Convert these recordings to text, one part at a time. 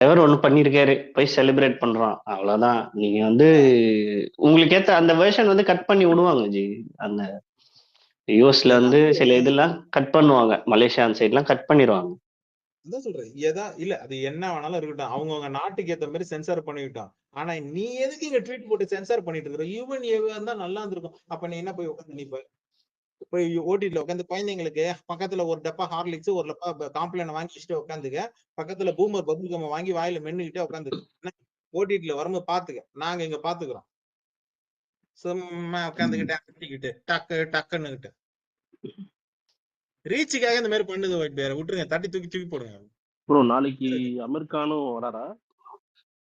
தலைவர் ஒண்ணு பண்ணிருக்காரு, போய் செலிப்ரேட் பண்றோம். அவ்வளவுதான். நீங்க வந்து உங்களுக்கு ஏத்த அந்த வெர்ஷன் வந்து கட் பண்ணி விடுவாங்க ஜி. அந்த யூஎஸ்ல வந்து ஏதாவது சில இதெல்லாம் கட் பண்ணுவாங்க. மலேசியா அந்த சைட்லாம் கட் பண்ணிருவாங்க. அதான் சொல்றேன். இல்ல அது என்ன வேணாலும் இருக்கட்டும். அவங்கவங்க நாட்டுக்கு ஏத்த மாதிரி சென்சார் பண்ணிக்கிட்டோம். ஆனா நீ எதுக்கு இங்க ட்வீட் போட்டு சென்சார் பண்ணிட்டு இருக்கிற? ஈவன் இருந்தா நல்லா இருந்திருக்கும். அப்ப நீ என்ன போய் உட்காந்து நிப்ப? போய் ஓடிடில உட்காந்து குழந்தைங்களுக்கு பக்கத்துல ஒரு டப்பா ஹார்லிக்ஸ், ஒரு டப்பா காம்ப்ளான் வாங்கி வச்சுட்டு உட்காந்துக்க. பக்கத்துல பூமர் பபுள் கம் வாங்கி வாயில மென்னுகிட்டே உட்காந்துக்க. ஓடிடில வரும்போது பாத்துக்க. நாங்க இங்க பாத்துக்கிறோம். சும்மா உட்காந்துக்கிட்டு ஆட்டிக்கிட்டு டக்கு டக்குன்னுகிட்டு. ரீச்சுக்காக இந்த மாதிரி பண்ணுது ஒயிட் பேர். விட்டுருங்க. தட்டி தூக்கி போடுங்க. ப்ரோ நாளைக்கு அமெரிக்கானும் வராரா?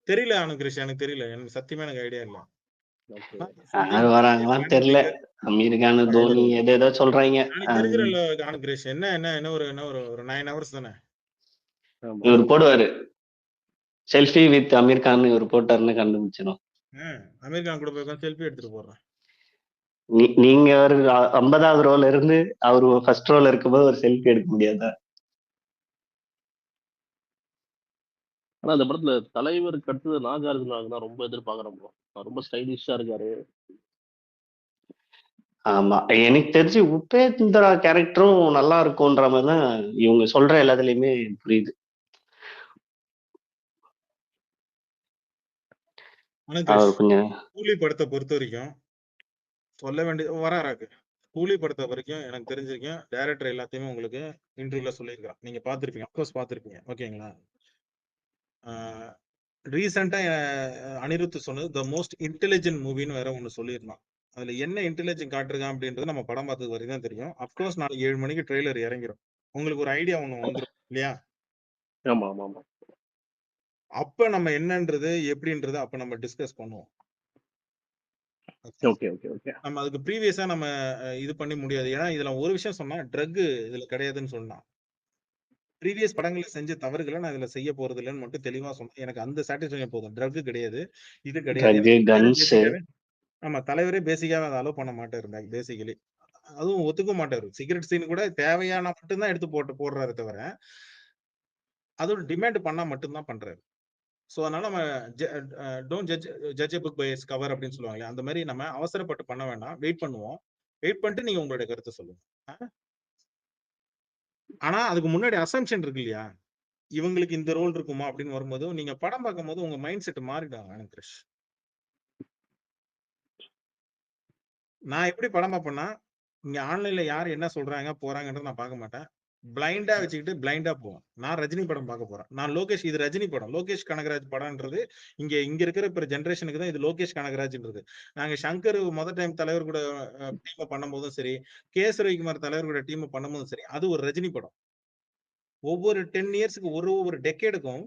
தெரியல கிருஷ், எனக்கு தெரியல. எனக்கு சத்தியமா எனக்கு ஐடியா இல்ல. யார் வராங்களான்னு தெரியல. அமீர்கானு, தோனி ஏதோ சொல்றாங்க. தெரிஞ்சிடல கிருஷ். என்ன ஒரு 9 ஹவர்ஸ் தானே இவர் போடுவாரு. செல்ஃபி வித் அமீர் கான் இவர் போட்டாருன்னு கண்டுபிடிச்சிடும். அமீர் கான் கூட போய் செல்ஃபி எடுத்துட்டு போடுறேன். நீங்க ஒரு 50வது ரோல இருந்து அவரு ஃபர்ஸ்ட் ரோல இருக்கும்போது ஒரு செல்ஃபி எடுக்க முடியாதா? ஆனா அந்த படத்துல தலைவருக்கு அடுத்தது நாகார்ஜுனாவுக்கு தான் ரொம்ப எதிர்பார்க்கறோம் ப்ரோ. ரொம்ப ஸ்டைலிஷா இருக்காரு. ஆமா, எனக்கு தெரிஞ்சு உபேந்திரா கேரக்டரும் நல்லா இருக்கும்ன்ற மாதிரி தான் இவங்க சொல்ற எல்லாத்துலயுமே புரியுது. அவர் கொஞ்சம் கூலி படத்தை பொறுத்த வரைக்கும் சொல்ல வேண்டியது வராராக்கு. கூலி படத்தை வரைக்கும் எனக்கு தெரிஞ்சிருக்கேன். டைரக்டர் எல்லாத்தையுமே உங்களுக்கு இன்டர்வியூல சொல்லியிருக்கான். நீங்க பாத்திருப்பீங்க, அப்கோர்ஸ் பாத்திருப்பீங்க. ஓகேங்களா? ரீசெண்டா அனிருத் சொன்னது த மோஸ்ட் இன்டெலிஜென்ட் மூவின்னு வேற ஒண்ணு சொல்லியிருந்தான். அதுல என்ன இன்டெலிஜென்ட் காட்டுருக்கான் அப்படின்றது நம்ம படம் பார்த்தது வரைக்கும் தான் தெரியும். அப்கோர்ஸ் நாளைக்கு 7 மணிக்கு ட்ரெய்லர் இறங்கிடும். உங்களுக்கு ஒரு ஐடியா ஒண்ணு வந்துடும் இல்லையா? ஆமா ஆமா ஆமா. அப்ப நம்ம என்னன்றது எப்படின்றது அப்ப நம்ம டிஸ்கஸ் பண்ணுவோம். Okay okay okay. நம்ம அதுக்கு ப்ரீவியஸா நம்ம இது பண்ணி முடியாது. ஏன்னா இதுல ஒரு விஷயம் சொன்னா ட்ரக் இதுல கிடையாதுன்னு சொன்னான். ப்ரீவியஸ் படங்களை செஞ்ச தவறுகளை நான் இதுல செய்ய போறது இல்லைன்னு மட்டும் தெளிவா சொன்னேன். எனக்கு அந்த சாட்டிஸ்ஃபேக்ஷன் போதும். ட்ரக் கிடையாது, இது கிடையாது. ஆமா, தலைவரே பேசிக்காவே அதை அலோவ் பண்ண மாட்டாரு. பேசிக்கலி அதுவும் ஒத்துக்க மாட்டாரு. சிகரெட் சீன் கூட தேவையான மட்டும்தான் எடுத்து போடுறாரு தவிர அதோட டிமாண்ட் பண்ணா மட்டும்தான் பண்றாரு. சோ அதனால நம்ம don't judge book by its cover அப்படின்னு சொல்லுவாங்க. அந்த மாதிரி நம்ம அவசரப்பட்டு பண்ண வேண்டாம். வெயிட் பண்ணுவோம். வெயிட் பண்ணிட்டு நீங்க உங்களுடைய கருத்தை சொல்லுங்க. ஆனா அதுக்கு முன்னாடி அசம்ஷன் இருக்கு இல்லையா? இவங்களுக்கு இந்த ரோல் இருக்குமா அப்படின்னு வரும்போது நீங்க படம் பார்க்கும் போது உங்க மைண்ட் செட் மாறிடும். கிருஷ், நான் எப்படி படம் பார்ப்பேன்னா, இங்க ஆன்லைன்ல யார் என்ன சொல்றாங்க போறாங்கன்றத நான் பார்க்க மாட்டேன். பிளைண்டா வச்சுக்கிட்டு பிளைண்டா போவேன். நான் ரஜினி படம் பார்க்க போறேன். நான் லோகேஷ், இது ரஜினி படம், லோகேஷ் கனகராஜ் படம்ன்றது இங்க இருக்கிற இப்ப ஜெனரேஷனுக்கு தான் இது லோகேஷ் கனகராஜ்ன்றது. நாங்க சங்கர் முதல் டைம் தலைவர் கூட டீம் பண்ணும்போதும் சரி, கேஎஸ் ரவிக்குமார் தலைவர் கூட டீம் பண்ணும்போதும் சரி, அது ஒரு ரஜினி படம். ஒவ்வொரு 10 இயர்ஸ்க்கு ஒரு டெக்கேடுக்கும்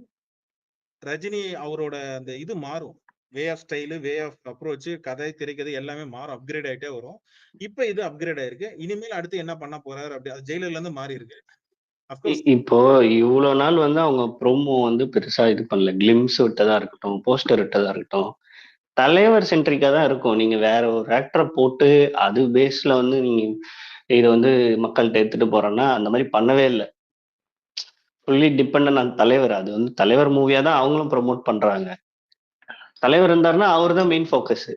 ரஜினி அவரோட அந்த இது மாறும். Way of style, way of approach, கதை, திரைக்கதை எல்லாமே மாறும். அப்கிரேட் ஆயிட்டே வரும். இப்ப இது அப்கிரேட் ஆயிருக்கு. இனிமேல் அடுத்து என்ன பண்ண போறாரு அப்படி அது ஜெயிலர்ல இருந்து மாறி இருக்கு. இப்போ இவ்வளவு நாள் வந்து அவங்க ப்ரோமோ வந்து பெருசா இது பண்ணல. கிளிம்ஸ் விட்டதா இருக்கட்டும், போஸ்டர் விட்டதா இருக்கட்டும், தலைவர் சென்ட்ரிக்கா தான் இருக்கும். நீங்க வேற ஒரு ஆக்டரை போட்டு அது பேஸ்ல வந்து நீங்க இதை வந்து மக்கள்கிட்ட எடுத்துட்டு போறோம்னா அந்த மாதிரி பண்ணவே இல்லை. ஃபுல்லி டிபெண்ட் ஆன் தலைவர். அது வந்து தலைவர் மூவியா தான் அவங்களும் ப்ரொமோட் பண்றாங்க. தலைவர் இருந்தாருன்னா அவர் தான் மெயின் ஃபோக்கஸ்.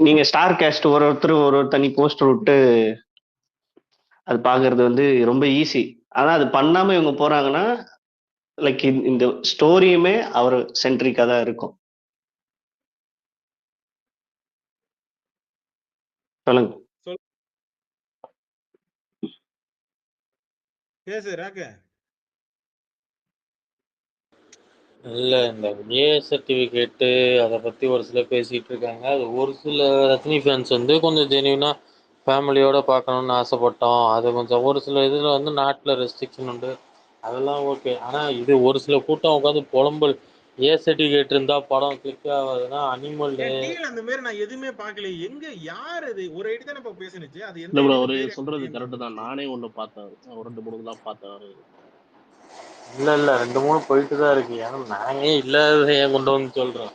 நீங்க ஸ்டார் கேஸ்ட் ஒரு தனி போஸ்டர் விட்டு அது பாக்குறது வந்து ரொம்ப ஈஸி. ஆனா அது பண்ணாம இவங்க போறாங்கன்னா லைக் இந்த ஸ்டோரியுமே அவர் சென்ட்ரிக்கா தான் இருக்கும். சொல்லுங்க. இல்ல இந்த ஏ சர்டிபிகேட்டு அதை பத்தி ஒரு சிலர் பேசிட்டு இருக்காங்க. அது ஒரு சில ரஜினி ஃபேன்ஸ் வந்து கொஞ்சம் ஜெனியூனா ஃபேமிலியோட பார்க்கணும்னு ஆசைப்பட்டோம். அது கொஞ்சம் ஒரு சில இதுல வந்து நாட்டில் ரெஸ்ட்ரிக்ஷன் உண்டு, அதெல்லாம் ஓகே. ஆனா இது ஒரு சில கூட்டம் உட்காந்து புலம்பல், ஏ சர்டிபிகேட் இருந்தா படம் கிளிக் ஆகாதுன்னா அனிமல் அந்த மாதிரி நான் எதுவுமே பார்க்கல. எங்க யார் அது ஒரு ஐடி தான் இப்ப பேசினுச்சு. அது இல்ல ப்ரோ, அவரு சொல்றது கரெக்ட் தான். நானே ஒண்ணு பார்த்தேன், ஒரு 2-3 தான் பார்த்தேன். இல்ல 2-3 போயிட்டு தான் இருக்கு. ஏன்னா நானே இல்லாத ஏன் கொண்டு வந்து சொல்றோம்.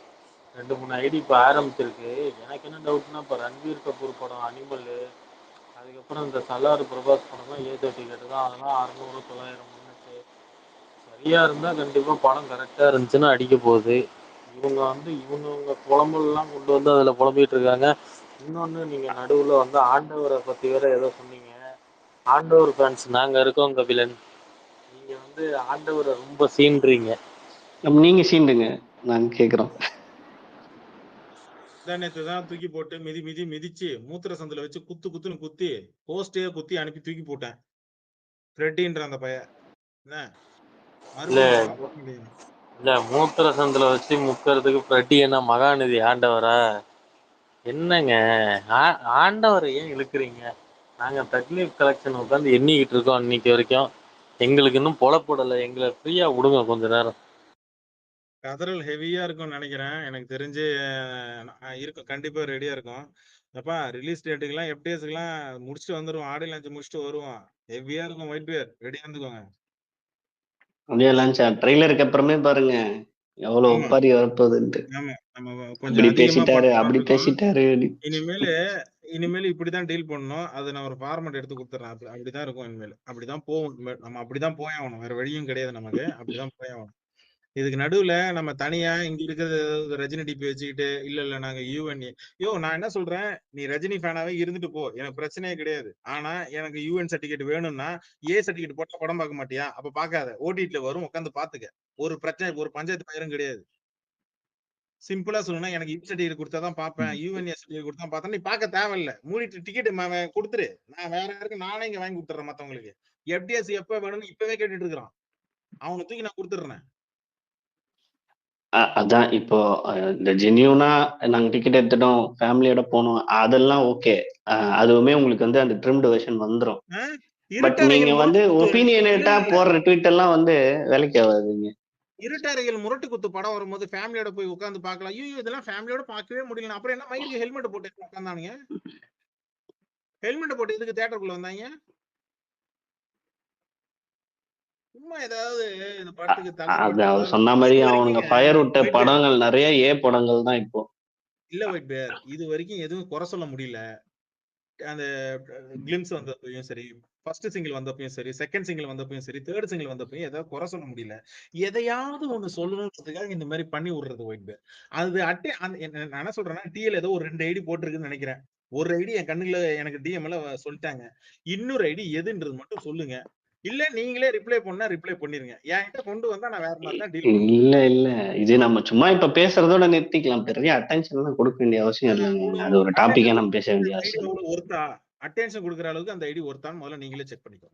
2-3 ஐடி இப்ப ஆரம்பிச்சிருக்கு. எனக்கு என்ன டவுட்னா, இப்ப ரன்வீர் கபூர் படம் அனிமல் அதுக்கப்புறம் இந்த சலார் பிரபாஸ் படம்லாம் ஏ சர்டிஃபிகேட் தான், அதெல்லாம் 600 900 முன்னுக்கு. சரியா இருந்தா கண்டிப்பா படம் கரெக்டா இருந்துச்சுன்னா அடிக்க போகுது. இவங்க வந்து இவங்க புலம்பல்லாம் கொண்டு வந்து அதுல புலம்பிட்டு இருக்காங்க. இன்னொன்னு நீங்க நடுவுல வந்து ஆண்டவரை பத்தி வேற ஏதோ சொன்னீங்க. ஆண்டவர் ஃபேன்ஸ் நாங்க இருக்கோம் கபிலன். நீங்க வந்து ஆண்டவரை ரொம்ப சீன்றீங்க. அப்ப நீங்க சீண்டுங்க, நாங்க கேக்குறோம். நேத்து தான் தூக்கி போட்டு மிதிச்சு மூத்திர சந்தில வச்சு குத்துன்னு குத்தி போஸ்டே குத்தி அனுப்பி தூக்கி போட்டேன். ஃப்ரெட்டின்ற அந்த பையன் என்ன இல்ல மறுபடியும் பார்க்க முடியும். இல்ல மூத்திர சந்தில வச்சு முக்கிறதுக்கு பிரட்டி என்ன மகாநிதி ஆண்டவரா? என்னங்க ஆண்டவரை ஏன் இழுக்கிறீங்க? நாங்க தக்லீஃப் கலெக்ஷன் உட்காந்து எண்ணிக்கிட்டு இருக்கோம் இன்னைக்கு வரைக்கும். எங்களுக்கு இன்னும் பொழப்படலை. எங்களை ஃப்ரீயா விடுங்க கொஞ்ச நேரம். கதறல் ஹெவியா இருக்கும்னு நினைக்கிறேன். எனக்கு தெரிஞ்சு இருக்கும், கண்டிப்பா ரெடியா இருக்கும். அப்பா ரிலீஸ் டேட்டுக்கெல்லாம் எஃப்டிஎஸ்க்குலாம் முடிச்சுட்டு வந்துருவோம். ஆடியோ லான்ச் முடிச்சுட்டு வருவோம். ஹெவியா இருக்கும். ஒயிட் பியர் ரெடியா இருந்துக்கோங்க. அப்படியே லான்ச்சா? ட்ரெய்லருக்கு அப்புறமே பாருங்க எவ்வளவு ஆமா ஒப்பாரி வரப்போகுதுன்ட்டு. ஆமா நம்ம கொஞ்சம் இப்படி அதிகமா பேசிட்டாரு படலாம்னு அப்படி இருக்கோம். பேசிட்டாரு. இனிமேல் இனிமேல் இப்படிதான் டீல் பண்ணணும். அது நான் ஒரு ஃபார்மட் எடுத்து கொடுத்துறேன். அப்படிதான் இருக்கும் இனிமேல். அப்படிதான் போகும் இனிமேல். நம்ம அப்படிதான் போய் ஆகணும். வேற வழியும் கிடையாது நமக்கு. அப்படிதான் போய் ஆகணும். இதுக்கு நடுவுல நம்ம தனியா இங்க இருக்கிறது ரஜினி டிபி வச்சுக்கிட்டு இல்ல நாங்க யூஎன்ஏ நான் என்ன சொல்றேன், நீ ரஜினி ஃபேனாவே இருந்துட்டு போ, எனக்கு பிரச்சனையே கிடையாது. ஆனா எனக்கு யூஎன் சர்டிபிகேட் வேணும்னா ஏ சர்டிபிகேட் போட்டா படம் பார்க்க மாட்டியா? அப்ப பார்க்காத, ஓடிடில வரும், உட்காந்து பாத்துக்க. ஒரு பிரச்சனை, ஒரு பஞ்சாயத்து பயிரும் கிடையாது. சிம்பிளா சொல்லணும்னா எனக்கு யூ சர்டிபிகேட் கொடுத்தாதான் பார்ப்பேன், யூஎன்ஏ சர்டிபிகேட் கொடுத்தா பார்த்தா நீ பார்க்க தேவையில்ல. மூடிட்டு டிக்கெட் கொடுத்துரு, நான் வேற யாருக்கு நானே இங்க வாங்கி கொடுத்துறேன் மத்தவங்களுக்கு. எஃப்டிஎஸ் எப்ப வேணும்னு இப்பவே கேட்டுட்டு இருக்கிறான். அவனை தூக்கி நான் கொடுத்துடுறேன். அதான் இப்போ இந்த ஜென்யூனா நாங்க டிக்கெட் எடுத்துட்டோம், ஃபேமிலியோட போனோம், அதெல்லாம் ஓகே. அதுவுமே உங்களுக்கு வந்து அந்த ட்ரிம்டு வெர்ஷன் வந்துரும். பட் நீங்க இருட்டறைகள் வந்து முரட்டு குத்து இல்ல ஒப்பீனியனேட்டா இல்ல போடுற ட்வீட் எல்லாம் வந்து வேலைக்கு ஆகாதுங்க. இருட்டறைகள் முரட்டு குத்து படம் வரும்போது ஃபேமிலியோட போய் உட்கார்ந்து பார்க்கலாம். ஐயோ இதெல்லாம் ஃபேமிலியோட பார்க்கவே முடியல. அப்புறம் என்ன மயிருக்கு ஹெல்மெட் போட்டு உட்கார்ந்தானுங்க? ஹெல்மெட் போட்டு எதுக்கு தியேட்டருக்குள்ள வந்தாங்க? சும்மா ஏதாவது இந்த படத்துக்கு தள்ளு அது படம் அவர் ஏதாவது சொன்ன மாதிரி இது அவனுங்க வரைக்குங்க ஃபயர் விட்ட ஒயிட் பேர் படங்கள் நிறைய படங்கள் தான் இப்போ. இல்ல ஒயிட் பேர் இது வரைக்கும் எதுவும் குறை சொல்ல முடியல. அந்த கிளிம்ஸ் வந்தப்பையும் சரி, ஃபர்ஸ்ட் சிங்கிள் வந்தப்பையும் சரி, செகண்ட் சிங்கிள் வந்தப்பையும் சரி, தேர்ட் சிங்கிள் வந்தப்பையும் ஏதாவது குறை சொல்ல முடியல. எதையாவது ஒண்ணு சொல்லணும்ன்றதுக்காக இந்த மாதிரி பண்ணி விடுறது ஒயிட் பேர். அது நான் என்ன சொல்றேன்னா, டிஎல் ஏதோ ஒரு 2 ஐடி போட்டிருக்குன்னு நினைக்கிறேன். ஒரு ஐடி என் கண்ணுல எனக்கு டிஎம்ல சொல்லிட்டாங்க. இன்னொரு ஐடி எதுன்றது மட்டும் சொல்லுங்க. இல்ல நீங்களே ரிப்ளை பண்ணா ரிப்ளை பண்ணிருங்க. என்கிட்ட கொண்டு வந்தா நான் வேற மாதிரி தான் டீல் பண்ணுவேன். இல்ல இது நம்ம சும்மா இப்ப பேசுறதோட நிறுத்திக்கலாம். பெரிய அட்டென்ஷன் எல்லாம் கொடுக்க வேண்டிய அவசியம் இல்லைங்க. அது ஒரு டாபிக்கா நம்ம பேச வேண்டிய அவசியம் இல்லை. ஒருத்தா அட்டென்ஷன் கொடுக்குற அளவுக்கு அந்த ஐடி ஒருத்தான்னு முதல்ல நீங்களே செக் பண்ணிக்கோ.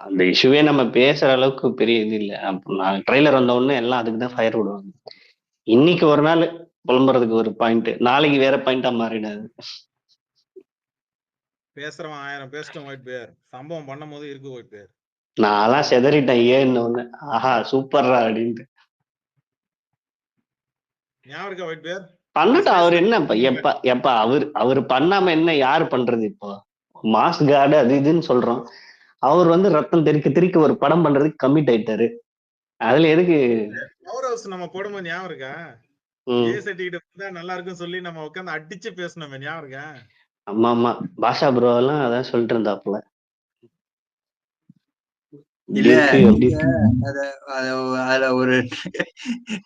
அந்த இஷ்யூவே நம்ம பேசுற அளவுக்கு பெரிய இது இல்ல. நான் ட்ரெய்லர் வந்த உடனே எல்லாம் அதுக்கு தான் ஃபயர் விடுவாங்க. இன்னைக்கு ஒரு நாள் புலம்புறதுக்கு ஒரு பாயிண்ட், நாளைக்கு வேற பாயிண்டா மாறிடாது. பேசுறவன் 1000 பேசிட்டோம் ஒயிட் பேர். சம்பவம் பண்ணும் போது இருக்கு ஒயிட் பேர். நான்லாம் செதறிட்டேன் ஏன்னு ஒண்ணு. ஆஹா சூப்பர்ரா அப்படின்ட்டு. ஞாபகம் இருக்கா ஒயிட் பேர்? பண்ணட்டும். அவர் என்ன எப்ப அவர் பண்ணாம என்ன யாரு பண்றது? இப்போ மாஸ் கார்டு அது இதுன்னு சொல்றோம். அவர் வந்து ரத்தம் தெறிக்க ஒரு படம் பண்றதுக்கு கமிட் ஆயிட்டாரு. அதுல எதுக்கு பவர் ஹவுஸ் நம்ம போடும்போது ஞாபகம் இருக்கா? ஏ சர்டிபிகேட் வந்தா நல்லா இருக்குன்னு சொல்லி நம்ம உட்கார்ந்து அடிச்சு பேசணுமே, ஞாபகம் இருக்கா? ஆமா பாஷா ப்ரோ எல்லாம் அதான் சொல்லிட்டு இருந்தாப்புல. இல்ல அதுல ஒரு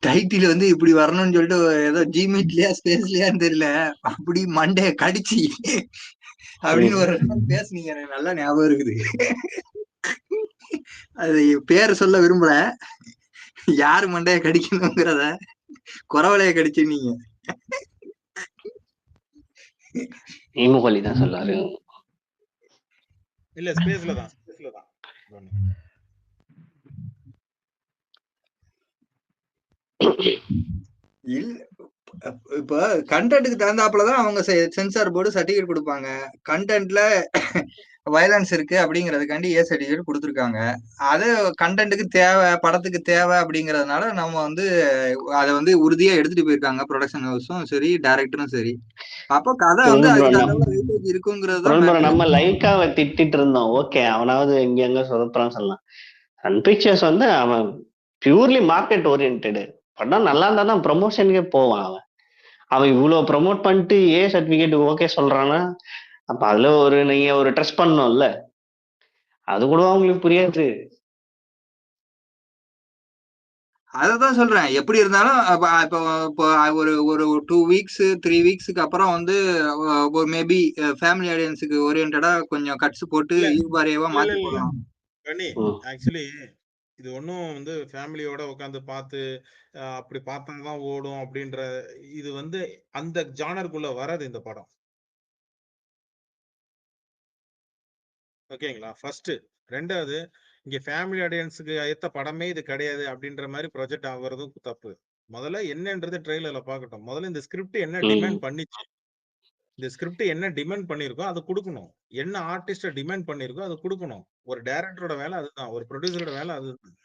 டைட்டில் வந்து இப்படி வரணும்னு சொல்லிட்டு ஏதோ ஜிமீட்லயா ஸ்பேஸ்லயான்னு தெரியல, அப்படி மண்டைய கடிச்சு அப்படின்னு ஒரு பேசுனீங்க, எனக்கு நல்லா ஞாபகம் இருக்குது. அது பேரை சொல்ல விரும்பல, யாரு மண்டைய கடிக்கணுங்கிறத குறவலைய கடிச்சு நீங்க இமுகலி தான் சொல்லாரு. இல்ல ஸ்பேஸ்ல தான் இப்ப கண்டென்ட்டுக்கு தகுந்தாப்புலதான் அவங்க சென்சார் போர்டு சர்டிபிகேட் கொடுப்பாங்க. கண்டென்ட்ல வயலன்ஸ் இருக்கு அப்படிங்கறதுக்காண்டி ஏ சர்டிபிகேட் கொடுத்துருக்காங்க. அது கண்டென்ட்டுக்கு தேவை, படத்துக்கு தேவை அப்படிங்கறதுனால நம்ம வந்து அதை வந்து உறுதியா எடுத்துட்டு போயிருக்காங்க ப்ரொடக்ஷன் ஹவுஸும் சரி, டைரக்டரும் சரி. அப்போ கதை வந்து இருக்குங்கிறது நம்ம லைக்காவை திட்டிட்டு இருந்தோம். ஓகே அவனாவது இங்க எங்க சொதப்புறான்னு சொல்லலாம். சன் பிக்சர்ஸ் வந்து அவன் பியூர்லி மார்க்கெட் ஓரியன்டடு. படம் நல்லா இருந்தா தான் ப்ரொமோஷனுக்கே போவான். அவன் இவ்வளவு ப்ரொமோட் பண்ணிட்டு ஏ சர்டிபிகேட் ஓகே சொல்றான்னா அப்ப அதுல நீங்க ஒரு ட்ரஸ்ட் பண்ணணும்ல, அது கூட அவங்களுக்கு புரியாது. அததான் சொல்றேன். எப்படி இருந்தாலும் இப்போ ஒரு ஒரு 2 வீக்ஸ் 3 வீக்ஸ்க்கு அப்புறம் வந்து மேபி ஃபேமிலி ஆடியன்ஸுக்கு ஓரியன்டா கொஞ்சம் கட்ஸ் போட்டு இல்ல ஈர்பாரியவா இல்ல மாத்தி இல்ல இல்ல போடலாம். கனி ம். ஆக்சுவலி இது ஒன்றும் வந்து ஃபேமிலியோட உட்காந்து பார்த்து அப்படி பார்த்தா தான் ஓடும் அப்படின்ற இது வந்து அந்த ஜானருக்குள்ள வராது இந்த படம். ஓகேங்களா? ஃபர்ஸ்ட். ரெண்டாவது, இங்க ஃபேமிலி ஆடியன்ஸுக்கு ஏத்த படமே இது கிடையாது அப்படின்ற மாதிரி ப்ரொஜெக்ட் ஆகுறதும் தப்பு. முதல்ல என்னன்றது ட்ரெய்லர்ல பார்க்கட்டும். முதல்ல இந்த ஸ்கிரிப்ட் என்ன ம். டிமாண்ட் பண்ணிச்சு, இந்த ஸ்கிரிப்ட் என்ன டிமாண்ட் பண்ணியிருக்கோ அதை கொடுக்கணும். என்ன ஆர்டிஸ்ட டிமாண்ட் பண்ணியிருக்கோ அதை கொடுக்கணும். ஒரு டைரக்டரோட வேலை அதுதான், ஒரு ப்ரொடியூசரோட வேலை அதுதான்.